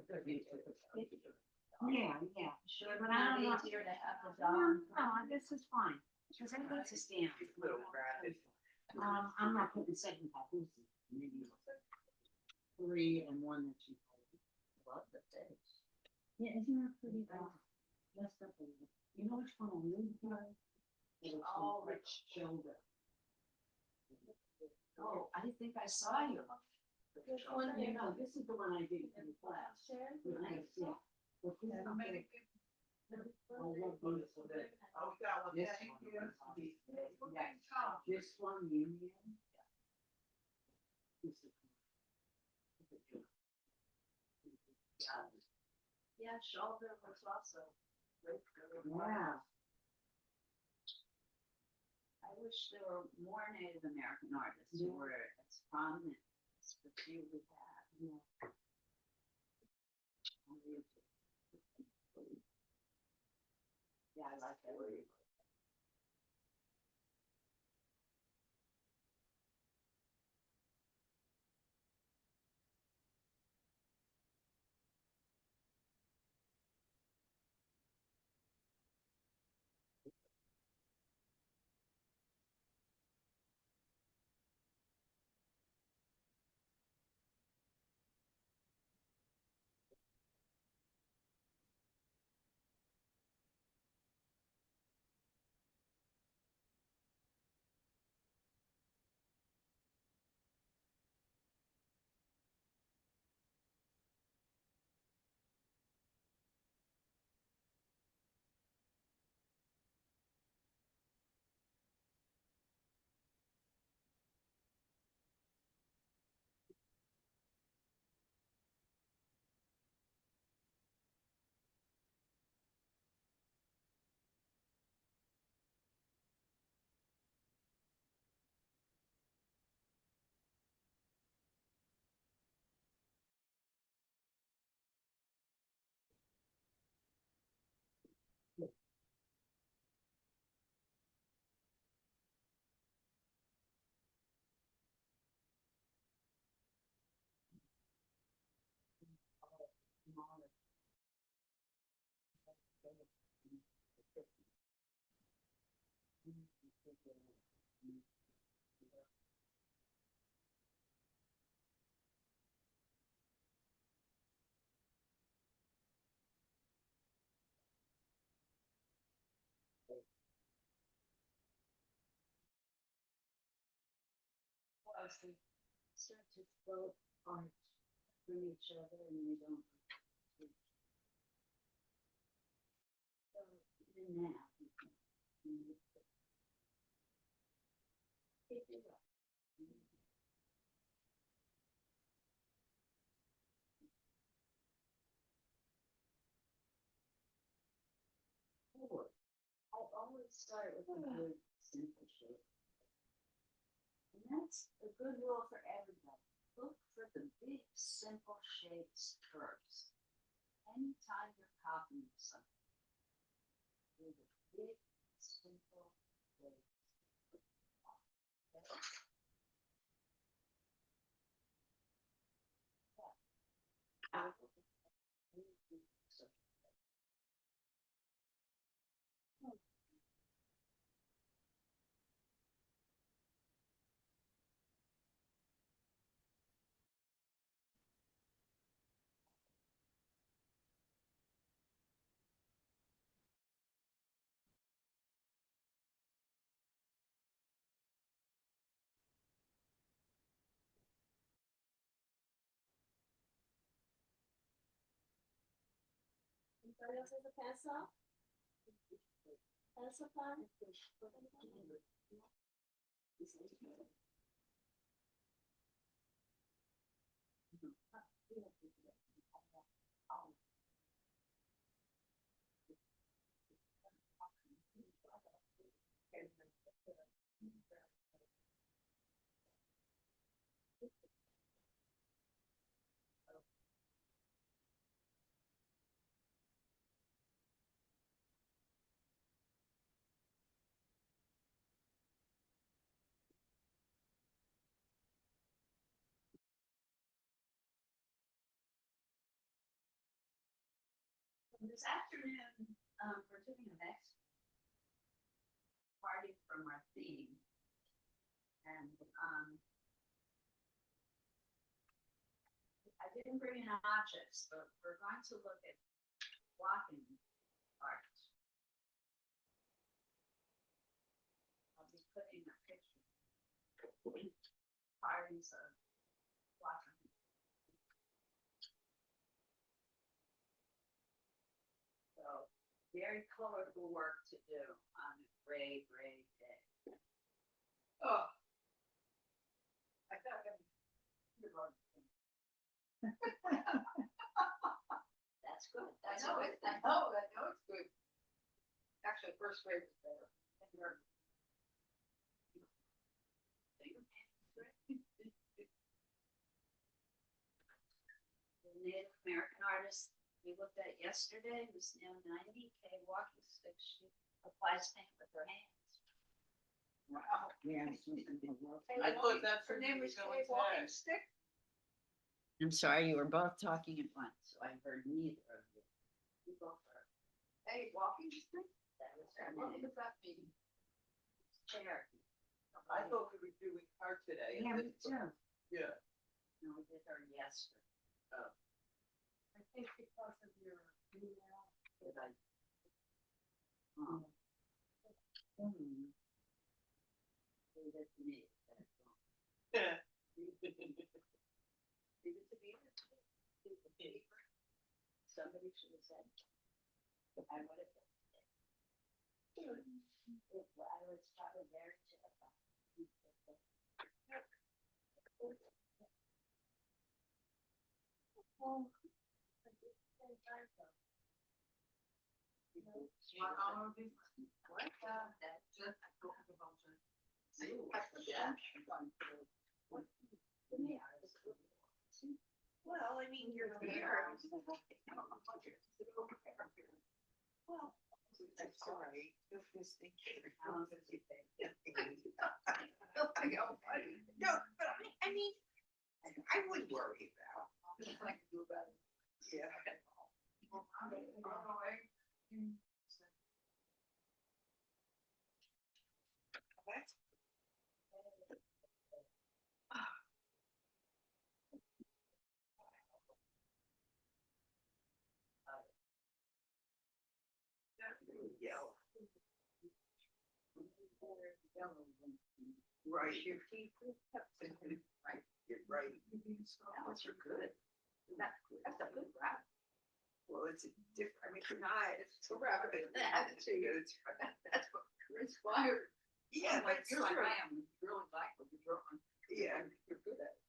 Yeah, sure, but I don't know. Easier to have the dog. No, this is fine, because I need to stand. I'm not putting second papoose. Three and one that you. Love the face. Yeah, isn't that pretty bad? Messed up a little. You know which one I really like? Oh, Rich. Shoulder. Oh, I think I saw you. Which one, you know, this is the one I did in class. Nice, yeah. But this is I made a the- good. I love these. Oh, we got one. This Thank one. you. Yeah. This one, Union. This is- Yeah, shoulder was also. Yeah. I wish there were more Native American artists who were as prominent as the few we have. Yeah. Yeah, I like that word. Start to float apart from each other and they don't. So even now. you can- Pick it up. Four. I always start with a good simple shape. And that's a good rule for everybody. Look for the big simple shapes first. Anytime you're copying something, do the big simple shapes. Anybody else has a pencil? Pencil pen? This afternoon, we're doing the next party from our theme. And, I didn't bring in objects, but we're going to look at blocking art. I'll be putting a picture. Parties of blocking. So, very colorful work to do on a gray day. Oh. I thought that's good. That's good. I know it's good. Actually, first grade was better. The Native American artist we looked at yesterday was now 90K walking stick. She applies paint with her hands. Wow. Yeah. I thought that's her name was Kay Walking Stick. I'm sorry, you were both talking at once, so I heard neither of you. You both heard. Hey, Walking Stick? That was her What name. does that mean? Chair. I thought we were doing her today. Yeah, me too. Yeah. No, we did her yesterday. Oh. I think because of your email that I. Hmm. Leave it to me. Yeah. Leave it to me. Somebody should have said. I would have. I was probably very terrified. Well, I mean, you're here. Well, I'm sorry. This thing. No, but I mean, I would worry about. Yeah. Yellow. Right. Your teeth. Right. You're right. Those are good. That's a good rap. Well, it's a different, I mean, you're not, it's a rabbit attitude. That's what inspired. Yeah, but You're you're like, right. I am really like what you're drawing. Yeah. You're good at it.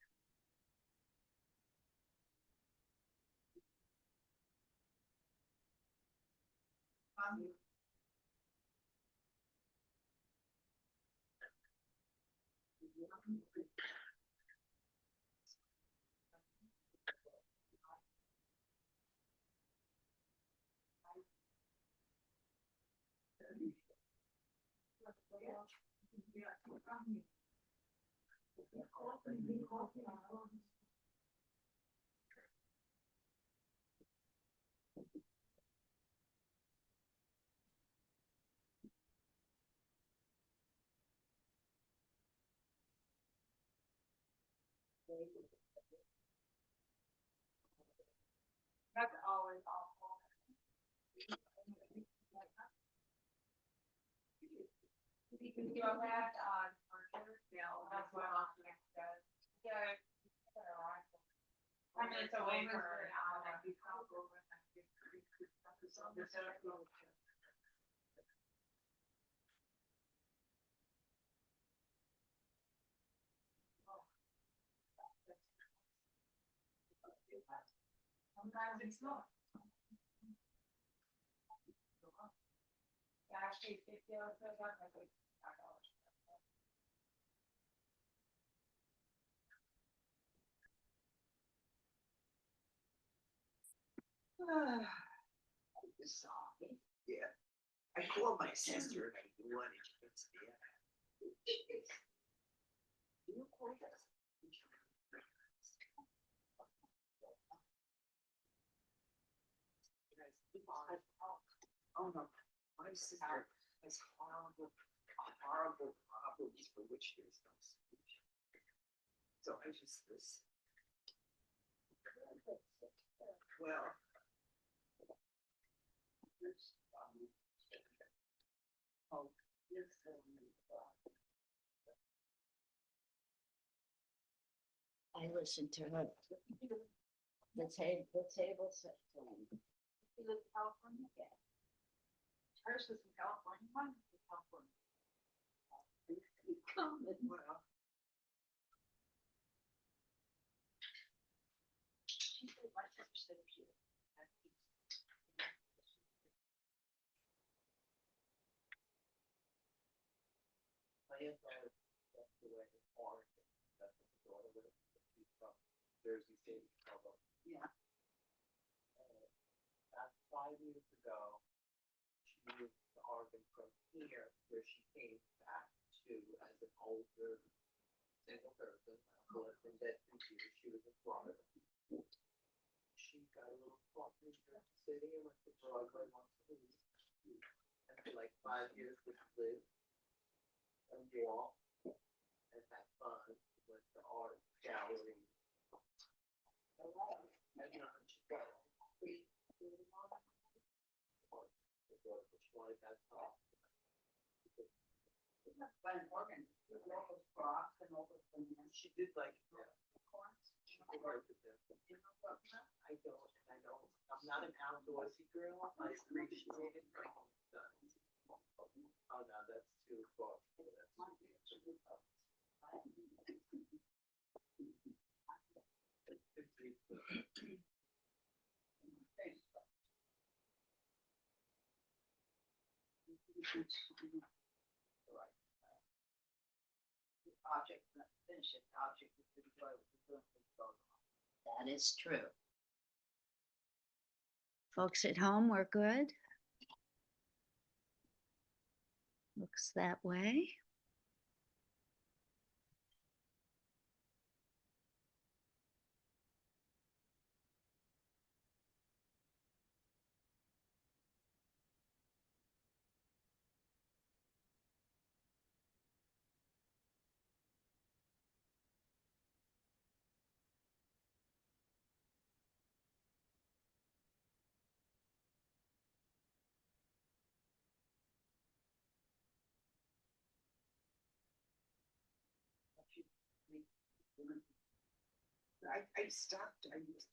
That's always awful. You can throw that on marker. Yeah, that's what I'm does. Yeah. I mean, it's a way for now. Sometimes it's not. Actually, if you have like yeah, I called my sister and I wanted to go to the you call that? I has horrible, horrible problems for which there's no solution. So I just was. Well. Oh, yes. I listened to her. The table set thing. You live in California? Yeah. Hers was in California, mine was in California. Well. She said, my sister said, if you. Jersey City, Chicago. Yeah. About 5 years ago, she moved to Oregon from here, where she came back to as an older single person, who had been dead for years. She was in Florida. She got a little spot in Jersey City and went to Broadway once a week. And for like 5 years, we lived and walked and had fun. Went to art gallery. And she got free food on it. She wanted that talk. She did like, she did like the I don't, I'm not an outdoorsy girl, I appreciate it. Oh, no, that's too far. Object, not finish it, object is the joy of the doing things going on. That is true. Folks at home, we're good? Looks that way. I stopped, I used.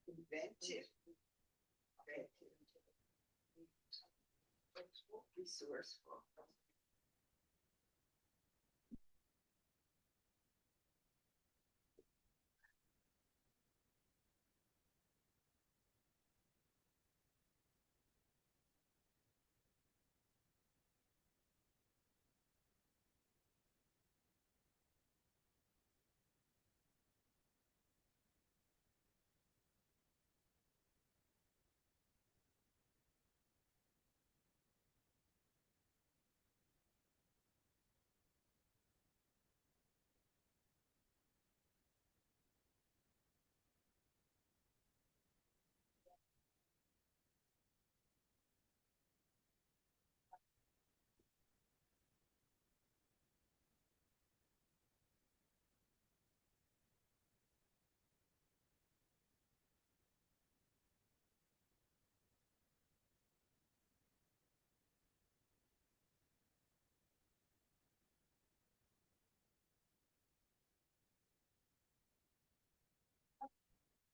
Inventive. Resourceful.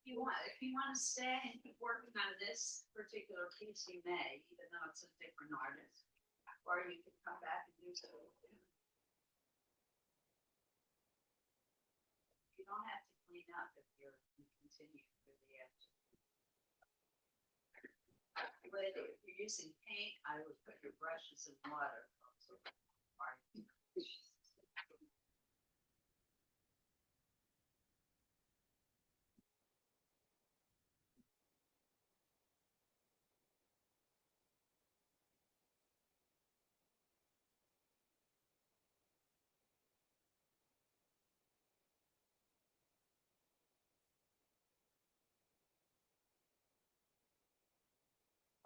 If you want to stay and keep working on this particular piece, you may, even though it's a different artist. Or you can come back and do something. You don't have to clean up if you continue through the afternoon. But if you're using paint, I would put your brushes in water.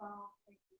Oh, thank you.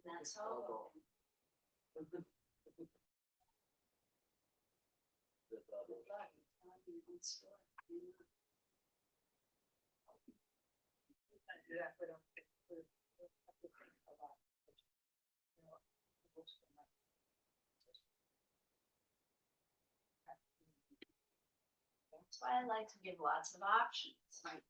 That's all. That's why I like to give lots of options. I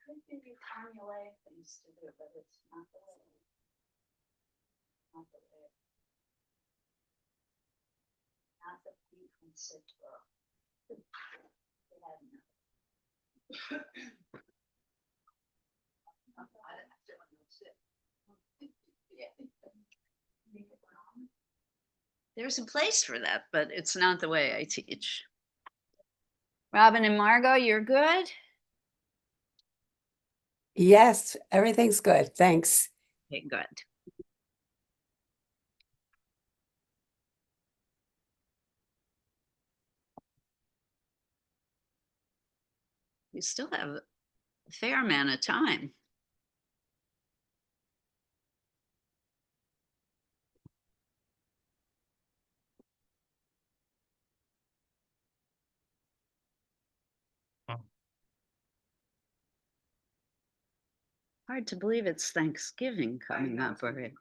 could give you formulaic things to do, but it's not the way. Not the way. Not the frequency girl. They had enough. There's a place for that, but it's not the way I teach. Robin and Margot, you're good? Yes, everything's good. Thanks. Okay, good. We still have a fair amount of time. Hard to believe it's Thanksgiving coming up already.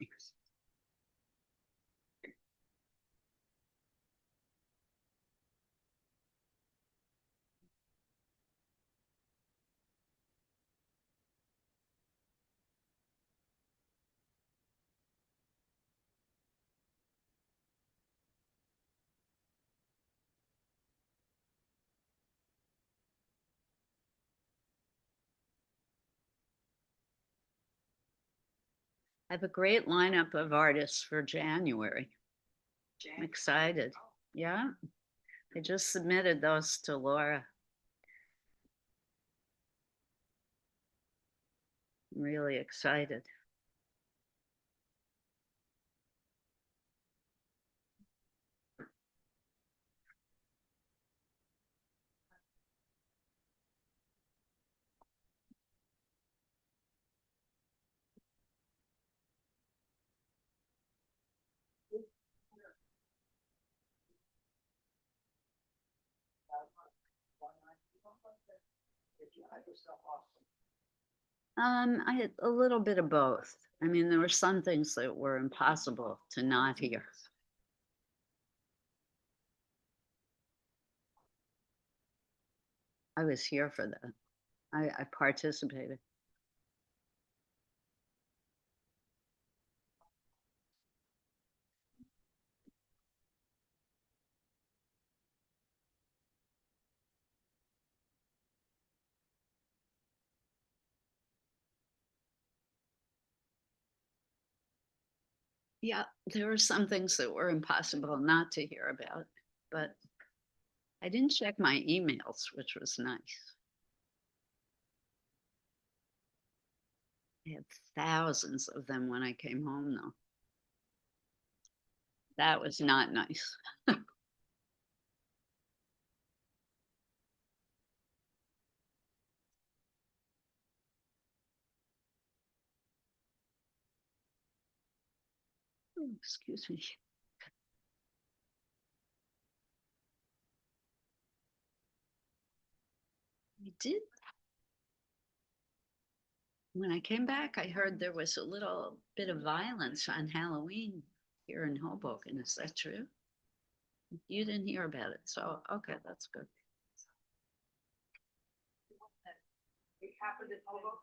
I have a great lineup of artists for January. I'm excited. Yeah, I just submitted those to Laura. I'm really excited. I had a little bit of both. I mean, there were some things that were impossible to not hear. I was here for that. I participated. Yeah, there were some things that were impossible not to hear about, but I didn't check my emails, which was nice. I had thousands of them when I came home, though. That was not nice. Oh, excuse me. I did. When I came back, I heard there was a little bit of violence on Halloween here in Hoboken. Is that true? You didn't hear about it, so okay, that's good. It happened in Hoboken.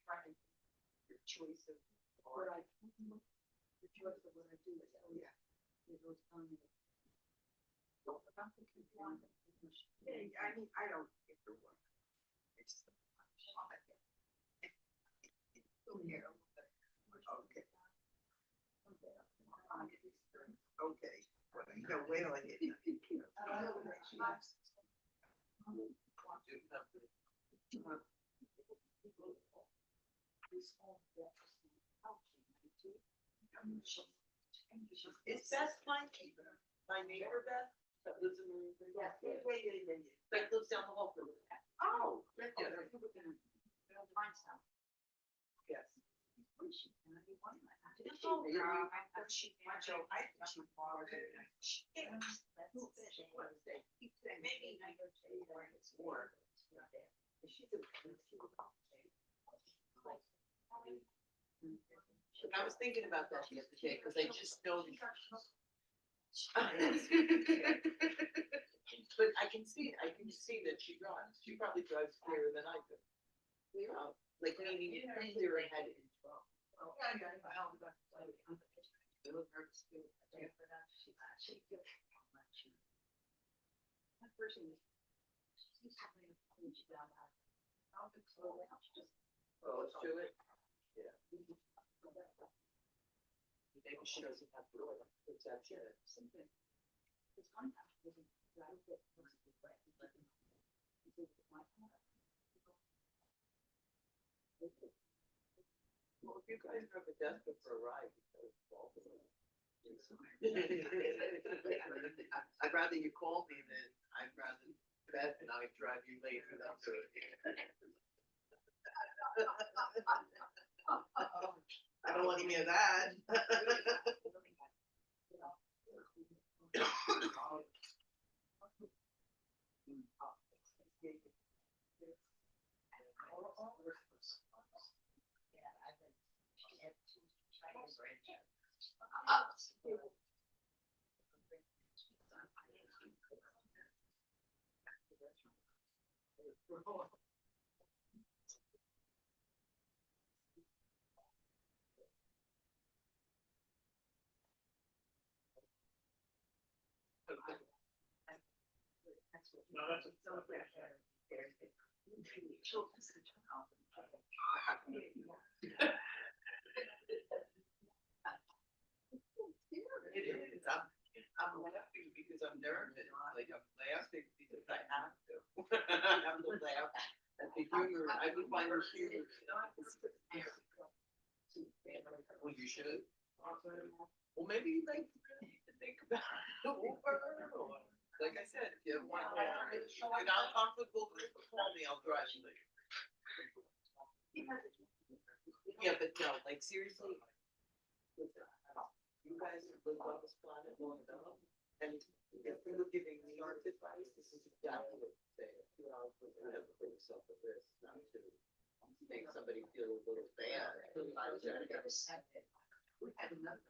trying to, your choice of, or I, your choice of what I do is, oh yeah. It goes on. Yeah, I mean, I don't get the work. It's the. Okay. Okay, well, no, wait till I get. Is Beth my neighbor Beth that lives in the? Yeah. That lives down the hall from. Oh. Yeah. Yes. I was thinking about that the other day, because I just know. But I can see that she drives, she probably drives clearer than I do. Like maybe clearer headed. Oh, let's do it. Yeah. Maybe she doesn't have to do it. Perception. Something. Well, if you guys are desperate for a ride, I'd rather you call me than I'd rather Beth and I drive you later. I don't want to hear that. It is. I'm laughing because I'm nervous. Like I'm laughing because I have to. I have to laugh at the humor. I would find the humor. Well, you should. Well, maybe you like to think about it. Like I said, if you want to, if you're not comfortable, call me. I'll drive you later. Yeah, but no, like seriously. You guys have lived on this planet long enough, and if we were giving me our advice, this is exactly what you say. You know, we never put yourself at risk, not to make somebody feel a little bad.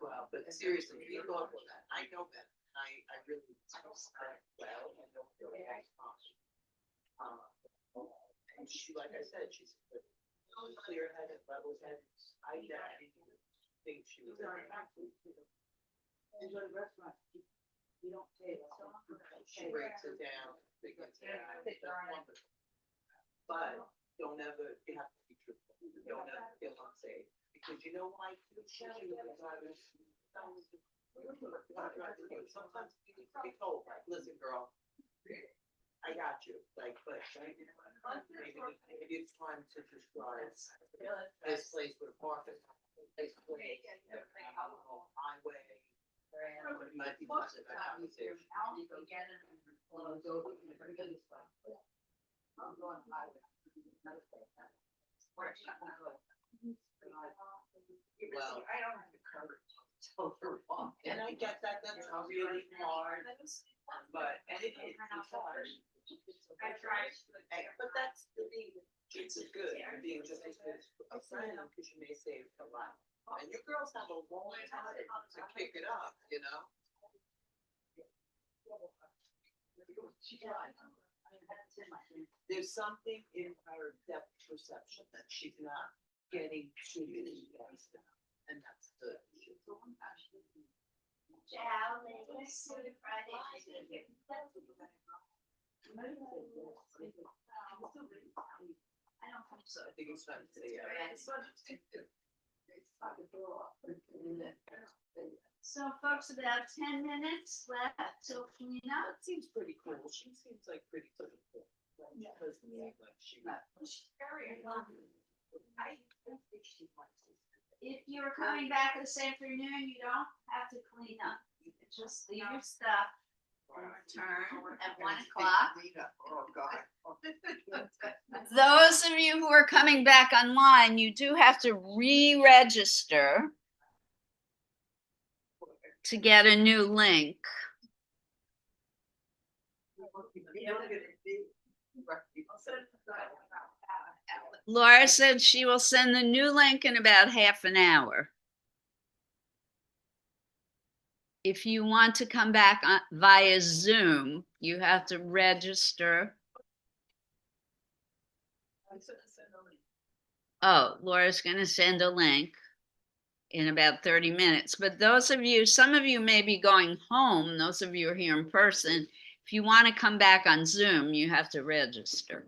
Well, but seriously, be thoughtful of that. I know that. I really well. I don't feel like and she, like I said, she's clear-headed, level-headed. I think she was. Enjoy the restaurant. You don't take. She breaks it down, figures it out. That's wonderful. But don't ever, you have to be truthful. Don't ever feel unsafe. Because you know why? Sometimes you need to be told, like, listen, girl, I got you. Like, but maybe it's time to just drive this place with a parking. This place, highway. It might be just a conversation. Well, I don't have the courage to tell her off. And I get that, that's really hard, but, and it is, it's hard. But that's the being, it's good, being just as good a friend, because you may save a lot. And you girls have a long time to kick it up, you know? There's something in her depth perception that she's not getting to the, and that's the. Ciao, ladies. See you Friday. I don't think so. I think it's time to say, So folks, about 10 minutes left till clean up. That seems pretty cool. She seems like pretty cool. Yeah. Because, like, she. She's very If you're coming back this afternoon, you don't have to clean up. You can just leave your stuff and return at 1 o'clock. Oh, God. Those of you who are coming back online, you do have to re-register to get a new link. Laura said she will send the new link in about half an hour. If you want to come back via Zoom, you have to register. Oh, Laura's going to send a link in about 30 minutes. But those of you, some of you may be going home. Those of you who are here in person. If you want to come back on Zoom, you have to register.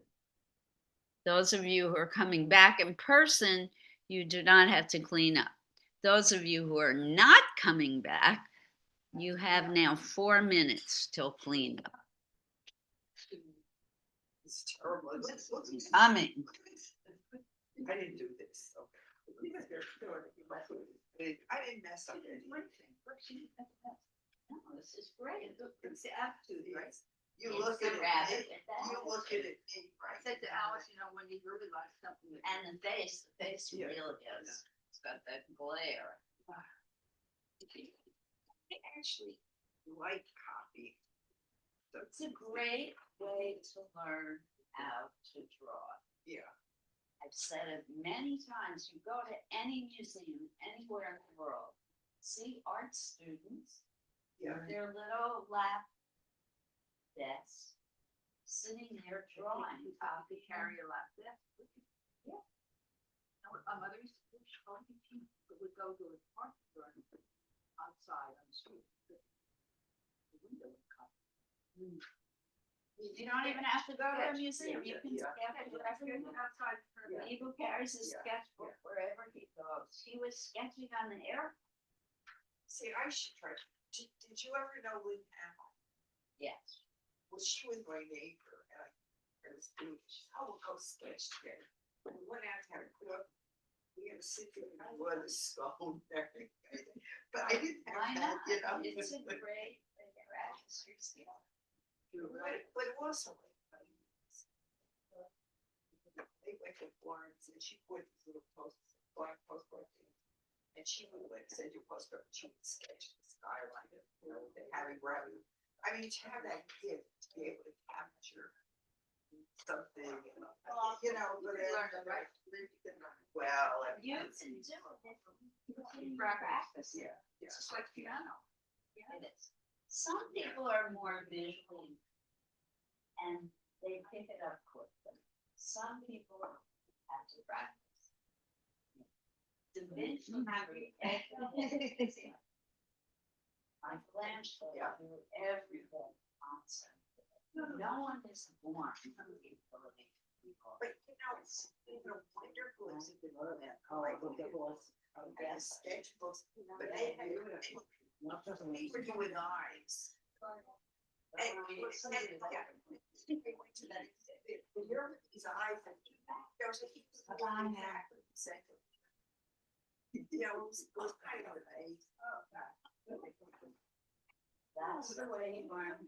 Those of you who are coming back in person, you do not have to clean up. Those of you who are not coming back, you have now 4 minutes till clean up. It's terrible. Coming. I didn't do this. I didn't mess up anything. No, this is great. It's the attitude, right? You It's look the at it, rabbit you and the look at it, I said to Alice, you know, when you really like something. And the face Yeah. really is. It's got that glare. I actually like copy. It's a great way to learn how to draw. Yeah. I've said it many times, you go to any museum, anywhere in the world, see art students, Yeah. with their little lap desks, sitting there drawing, copy, carry a lap desk. Yeah. My mother used to do shopping, she would go to a park garden outside on the street. The window would come. You don't even have to go to a museum, you can Yeah. sketch wherever you want. Outside her. Yeah. Eagle carries his Yeah. sketchbook wherever he goes. He was sketching on the air. See, I should try. Did you ever know Lynn Hamill? Yes. Well, she was my neighbor, and I was doing, she said, oh, we'll go sketch together. And we went out to have a cook. We had to sit there and blow the stone and everything. But I didn't Why have not? that, you know. It's a great practice your skill. But it was so like, they went to Florence and she put these little black postcard things. And she would like send you a postcard, she would sketch the skyline, you know, the Harry Brown. I mean, to have that gift to be able to capture something, you know, whatever. Well, You can do it. You can practice. yeah, yeah. It's just like piano. It is. Some people are more visually and they pick it up quickly. Some people have to practice. Da Vinci Michelangelo do everything on something. No one is born with the ability to do all. But you know, it's wonderful. It's sketchbooks, but they had, they were doing eyes. And we were saying, yeah, they went to that exhibit, and here were these eyes, and there was a huge line there. You know, it was kind of amazing. That's the way he learned.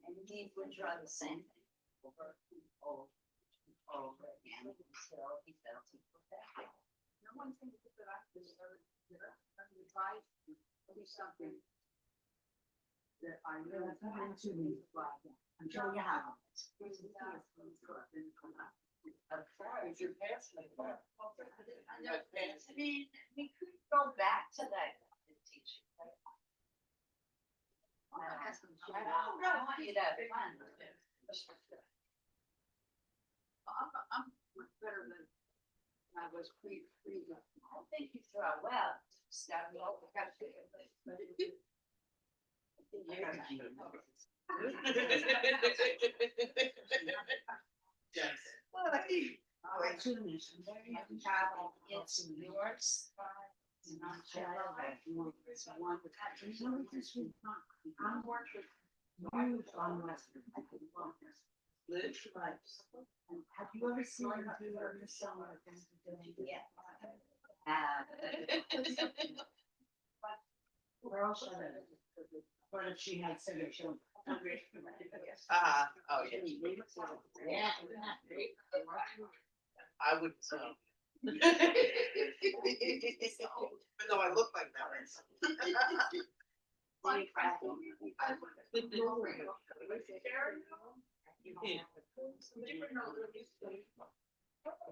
And he would draw the same thing over and over again until he felt he perfected. No one thinks that I was advice, at least something that I know is meant to be applied. Until you have it. If you're passionate about it. I mean, we could go back to that teaching. I want you to have fun with it. I'm much better than I was I think you draw well. Stop me over. Yes. Opportunities. It's yours. It's not your it's one. I'm working. You on Western. Liz? And have you ever seen her do her summer? Yeah. Where else? What if she had said she would? Oh, yeah. Yeah. I would, even though I look like that.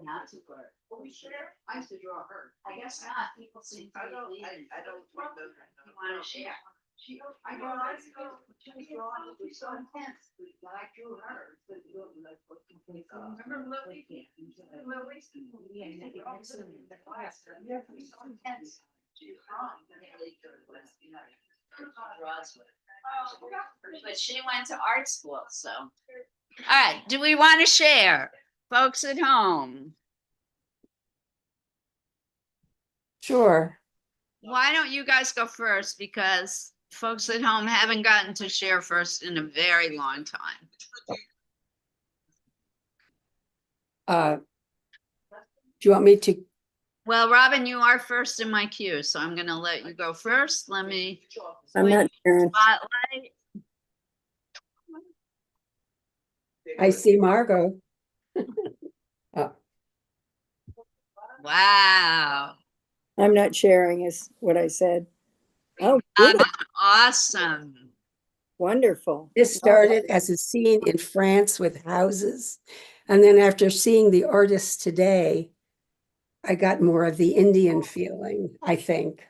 Not too far. I used to draw her. I guess not. People seem to. I don't think those You wanna share? She goes, I go, she was drawing, it was so intense, but I drew her. Remember Lily? Lily? Yeah, and it was in the class, it was so intense. She was drawing, but it really good was, you know. Draws with. But she went to art school, so. All right, do we want to share? Folks at home, Sure. why don't you guys go first? Because folks at home haven't gotten to share first in a very long time. Do you want me to? Well, Robin, you are first in my queue, so I'm gonna let you go first. Let me. I'm not sharing. Spotlight. I see Margot. Oh, Wow. I'm not sharing is what I said. Oh, Robin, good. awesome. Wonderful. this started as a scene in France with houses. And then after seeing the artist today, I got more of the Indian feeling, I think.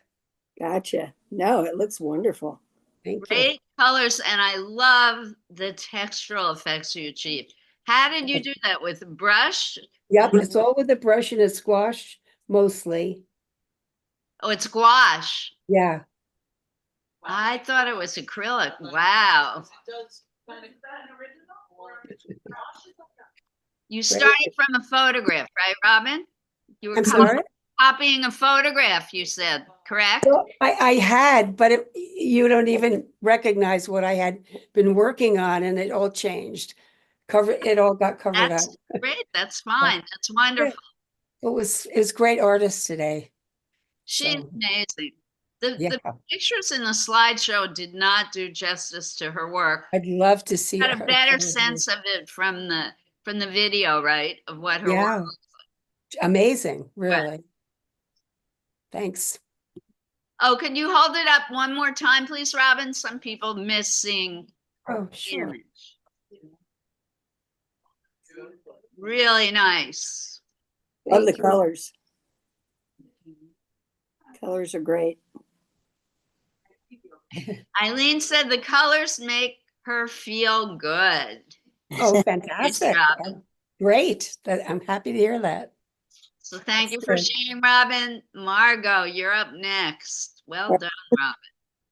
Gotcha. No, it looks wonderful. Thank you. Great colors, and I love the textural effects you achieved. How did you do that, with a brush? Yep, it's all with a brush and a squash mostly. Oh, it's gouache. Yeah. I thought it was acrylic. Wow. You started from a photograph, right, Robin? You were I'm sorry? copying a photograph, you said, correct? Well, I had, but you don't even recognize what I had been working on, and it all changed. It all got covered up. That's great. That's fine. That's wonderful. It's great artist today. She's So, amazing. yeah, The pictures in the slideshow did not do justice to her work. I'd love to see Got a her. better sense of it from the video, right? Of what her work Yeah, looks amazing, like. really. Thanks. Oh, can you hold it up one more time, please, Robin? Some people miss seeing Oh, the sure. image. Really nice. Love the Thank you. colors. Colors are great. Eileen said the colors make her feel good. Oh, fantastic. job. Great. I'm happy to hear that. So thank you That's for good. sharing, Robin. Margot, you're up next. Well done,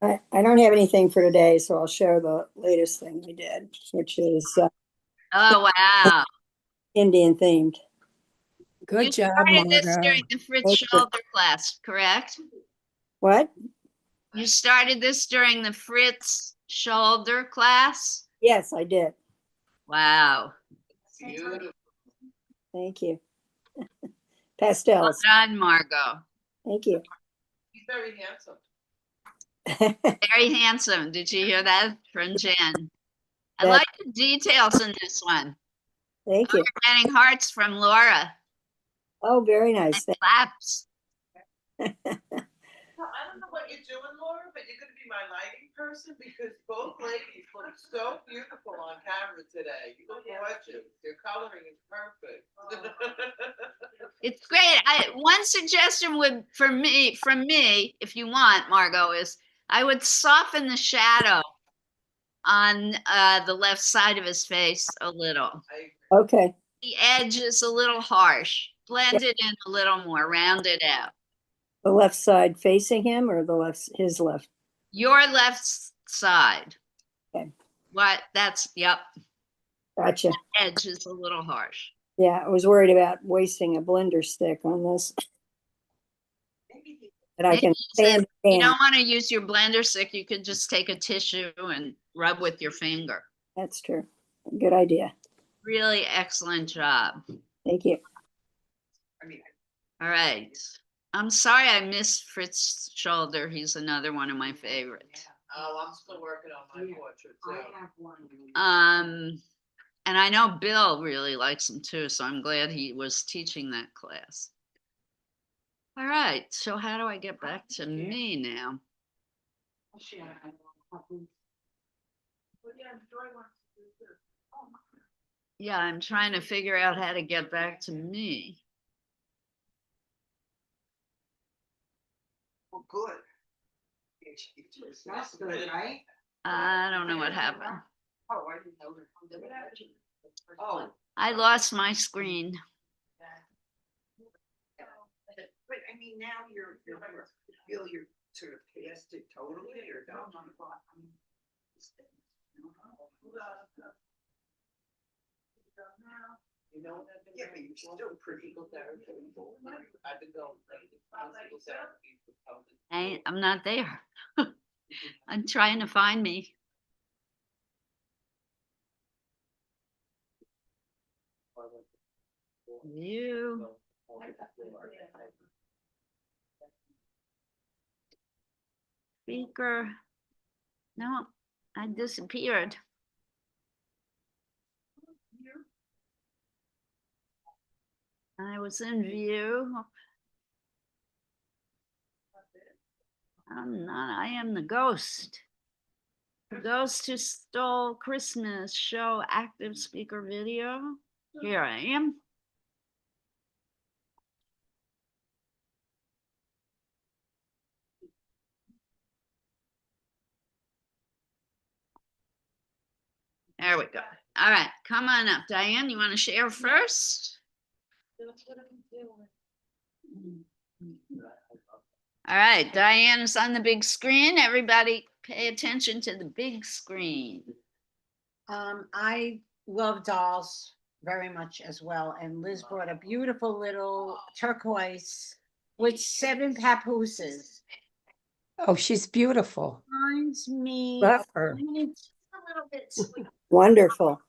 Robin. I don't have anything for today, so I'll show the latest thing we did, which is Oh, wow. Indian themed. Good job, Started this Margot. during the Fritz Thank you. Shoulder class, correct? What? You started this during the Fritz Shoulder class? Yes, I did. Wow. Beautiful. Thank you. Well Pastels. done, Margot. Thank you. He's very handsome. Very handsome. Did you hear that from Jen? I That- like the details in this one. Thank you. We're getting hearts from Laura. Oh, very nice. And claps. I don't know what you're doing, Laura, but you're gonna be my lighting person, because both ladies look so beautiful on camera today. You look gorgeous. Your coloring is perfect. It's great. One suggestion would from me, if you want, Margot, is I would soften the shadow on the left side of his face a little. Okay. The edge is a little harsh. blend it in a little more, round it out. The left side facing him or the left, his left? Your left side. Okay. What, that's, yep, Gotcha. edge is a little harsh. Yeah, I was worried about wasting a blender stick on this. But I Maybe can use it. You pan. don't want to use your blender stick, you could just take a tissue and rub with your finger. That's true. Good idea. Really excellent job. Thank you. I mean, All right. I'm sorry I missed Fritz Shoulder. He's another one of my favorites. Oh, I'm still working on my portrait I too. have one. And I know Bill really likes him too, so I'm glad he was teaching that class. All right, so how do I get back to me now? I'll share. I have one. Well, yeah, Joy wants to do this. Oh, my. Yeah, I'm trying to figure out how to get back to me. well, good. That's good, right? I don't know what happened. Oh, I didn't know that. Oh, I lost my screen. but I mean, now you're, feel you're sort of past it totally or don't? You know what I've been Yeah, but doing? you're still pretty good there. I've been going physical therapy for pelvic I'm not there. I'm trying to find me. View. Speaker. No, I disappeared. I was in view. I'm not, I am the ghost. The ghost who stole Christmas show active speaker video. Here I am. There we go. All right, come on up. Diane, you want to share first? All right, Diane is on the big screen. Everybody pay attention to the big screen. I love dolls very much as well, and Liz brought a beautiful little turquoise with 7 papooses. Oh, she's beautiful. Reminds me Love of her. it's a little bit sweet. Wonderful.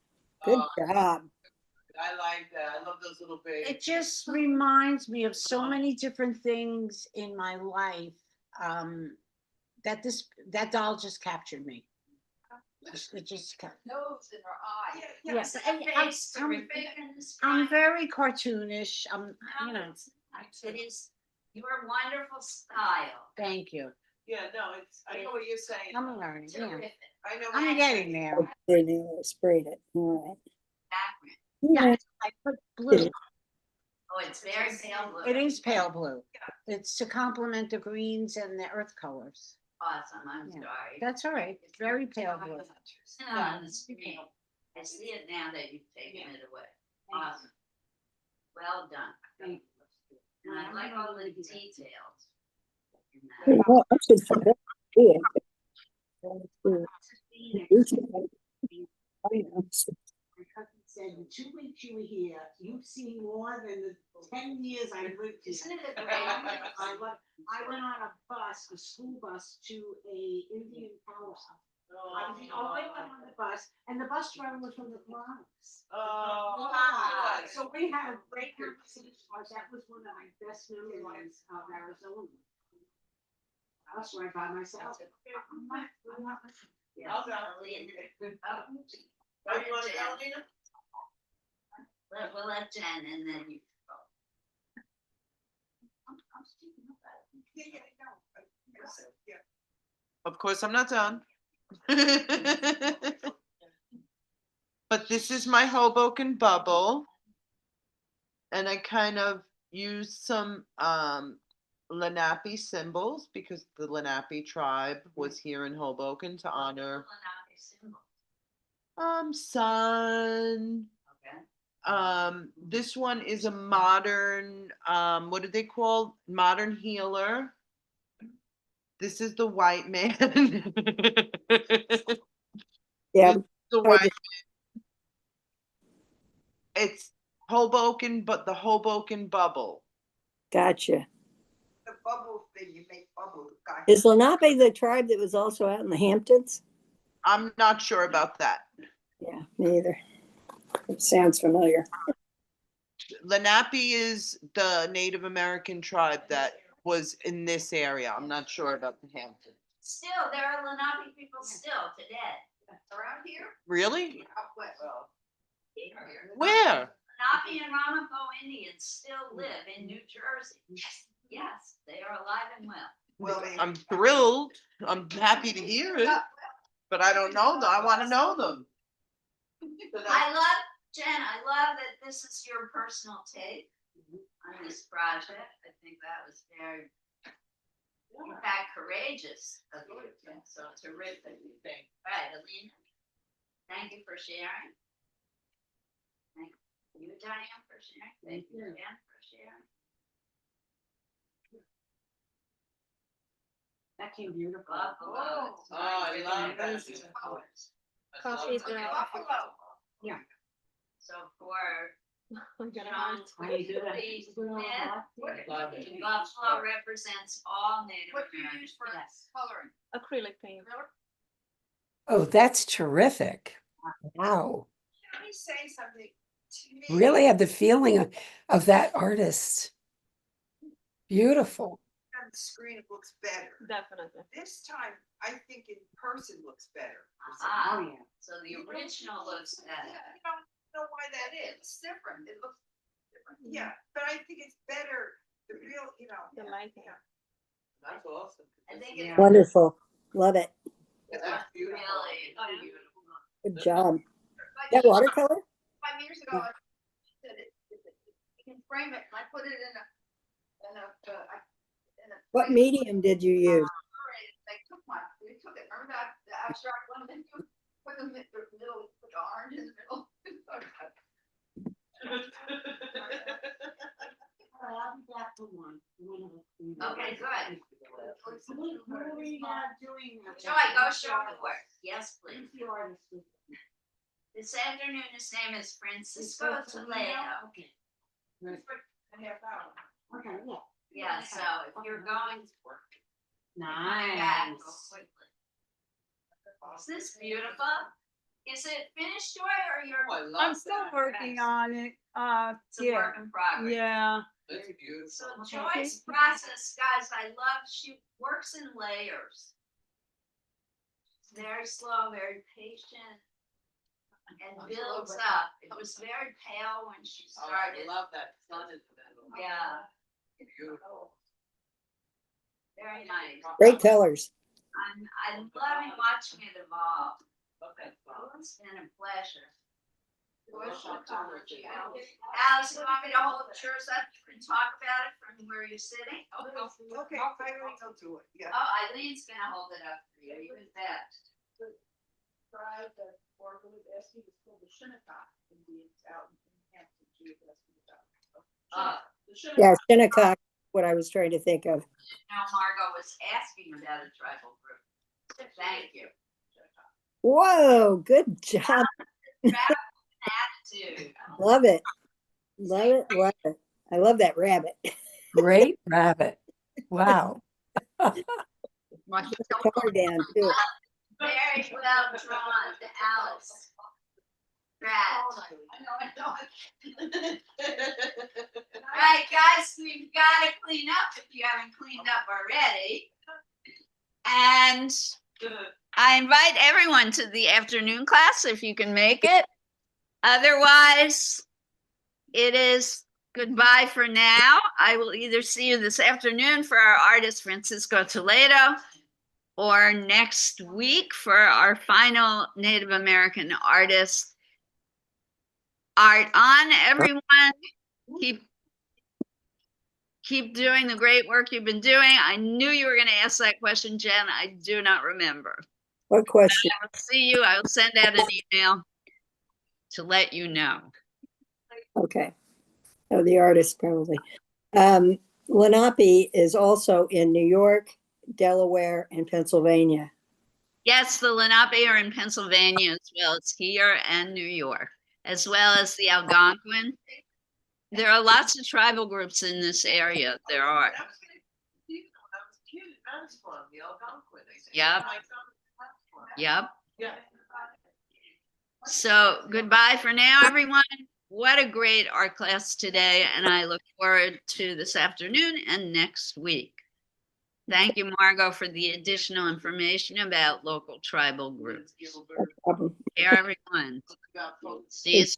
Good Oh. job. I like that. I love those little babies. It just reminds me of so many different things in my life, that doll just captured me. It just Nose in her eye. yes, Face, I'm very cartoonish. You know. It is your wonderful style. Thank you. Yeah, no, it's, I know what you're saying. I'm learning. Yeah. Terrific. I know. I'm getting there. They knew I sprayed it. All Background. right. Yeah, I put blue. Oh, it's very pale blue. It is pale blue. It's to complement the greens and the earth colors. Awesome, I'm Yeah. sorry. That's all right. It's very pale blue. It's not on the screen. I see it now that you've taken it away. Awesome. Well done. And I like all the details. in that. Well, I should say that. Yeah. I know. My cousin said, in 2 weeks you were here, you've seen more than the 10 years I lived here. Isn't it great? I went on a bus, a school bus, to a Indian palace. I was the only one on the bus, and the bus driver was from the Bronx. Oh, Wow. So we had a great conversation. That was one of my best memories of Arizona. I was right by myself. Yeah. I'll go. Oh, you want to go, Gina? We'll let Jen and then you. Yeah, yeah, I know. Yes, yeah. Of course, I'm not done. But this is my Hoboken bubble. And I kind of used some Lenape symbols because the Lenape tribe was here in Hoboken to honor sun, Okay. This one is a modern, what do they call? Modern healer. This is the white man. Yeah, This is the hard white. to- It's Hoboken, but the Hoboken bubble. gotcha. The bubble thing, you make bubbles. Gotcha. Is Lenape the tribe that was also out in the Hamptons? I'm not sure about that. Yeah, me either. It sounds familiar. Lenape is the Native American tribe that was in this area. I'm not sure about the Hamptons. Still, there are Lenape people still today. Around here? Really? Out west. Where? Lenape and Ramapo Indians still live in New Jersey. Yes, they are alive and well. Well, I'm thrilled. I'm happy to hear it, but I don't know them. I want to know them. I love, Jen, I love that this is your personal take on this project. I think that was very, in fact, courageous of you. So terrific. Right, Alina, thank you for sharing. Thank you, Diane, for sharing. Thank you, Jen, for sharing. That came beautiful. Buffalo. Oh, I love that. Coffee brown. Buffalo. Yeah. So for John I do that. Lee Smith, Buffalo represents all Native What do you Americans. use for coloring? Acrylic paint. Oh, that's terrific. Wow. Let me say something to me. Really have the feeling of that artist. Beautiful. On the screen, it looks better. Definitely. This time, I think in person looks better. Ah, Oh, yeah. so the original looks better. I don't know why that is. It's different. It looks different. Yeah, but I think it's better, the real, The lighting. Yeah. That's awesome. I think it's Wonderful. Love it. really beautiful. Good job. That watercolor? 5 years ago, I said you can frame it, and I put it in a. What medium did you use? They took it, remember that, the abstract one, then you put the middle, put the orange in the middle. Okay, good. What are we doing? Joy, go show the work. Yes, please. This afternoon, his name is Francisco Toledo. Okay. A half hour. Okay, yeah. Yeah, so if you're going to work, Nice. go quickly. Is this beautiful? Is it finished, Joy, or you're? Oh, I love I'm still that. working on it. It's a work in progress. Yeah. That's beautiful. So Joy's process, guys, I love, she works in layers. It's very slow, very patient, and builds up. It was very pale when she Oh, I started. love that sun in the middle. Yeah, Beautiful. very nice. Great colors. I'm loving watching it evolve. It's been a pleasure. Alice, you want me to hold yours up? You can talk about it from where you're sitting. Okay, Eileen will do it, yeah. Oh, Eileen's gonna hold it up for you, you bet. Tribe that worked with Essie was called the Shinnecock Indians out in Hampton, Yeah, Shinnecock, what I was trying to think of. Now Margot was asking about a tribal group. Thank you. Whoa, good job. Attitude. Love it. Love it. Love it. I love that rabbit. Great rabbit. Wow. My color down too. Very well drawn, Alice. Rat. All right, guys, we've got to clean up if you haven't cleaned up already. And I invite everyone to the afternoon class if you can make it. Otherwise, it is goodbye for now. I will either see you this afternoon for our artist Francisco Toledo or next week for our final Native American artist. Art on, everyone. Keep doing the great work you've been doing. I knew you were going to ask that question, Jen. I do not remember. What question? I will see you. I will send out an email to let you know. Okay. Oh, the artist probably. Lenape is also in New York, Delaware, and Pennsylvania. Yes, the Lenape are in Pennsylvania as well as here and New York, as well as the Algonquin. There are lots of tribal groups in this area. There are. That was when I was a kid at Mansfield, the Algonquin. I think. Yep. My son was at Mansfield. Yep. Yeah. So goodbye for now, everyone. What a great art class today, and I look forward to this afternoon and next week. Thank you, Margot, for the additional information about local tribal groups. No problem. Care, everyone. See you soon.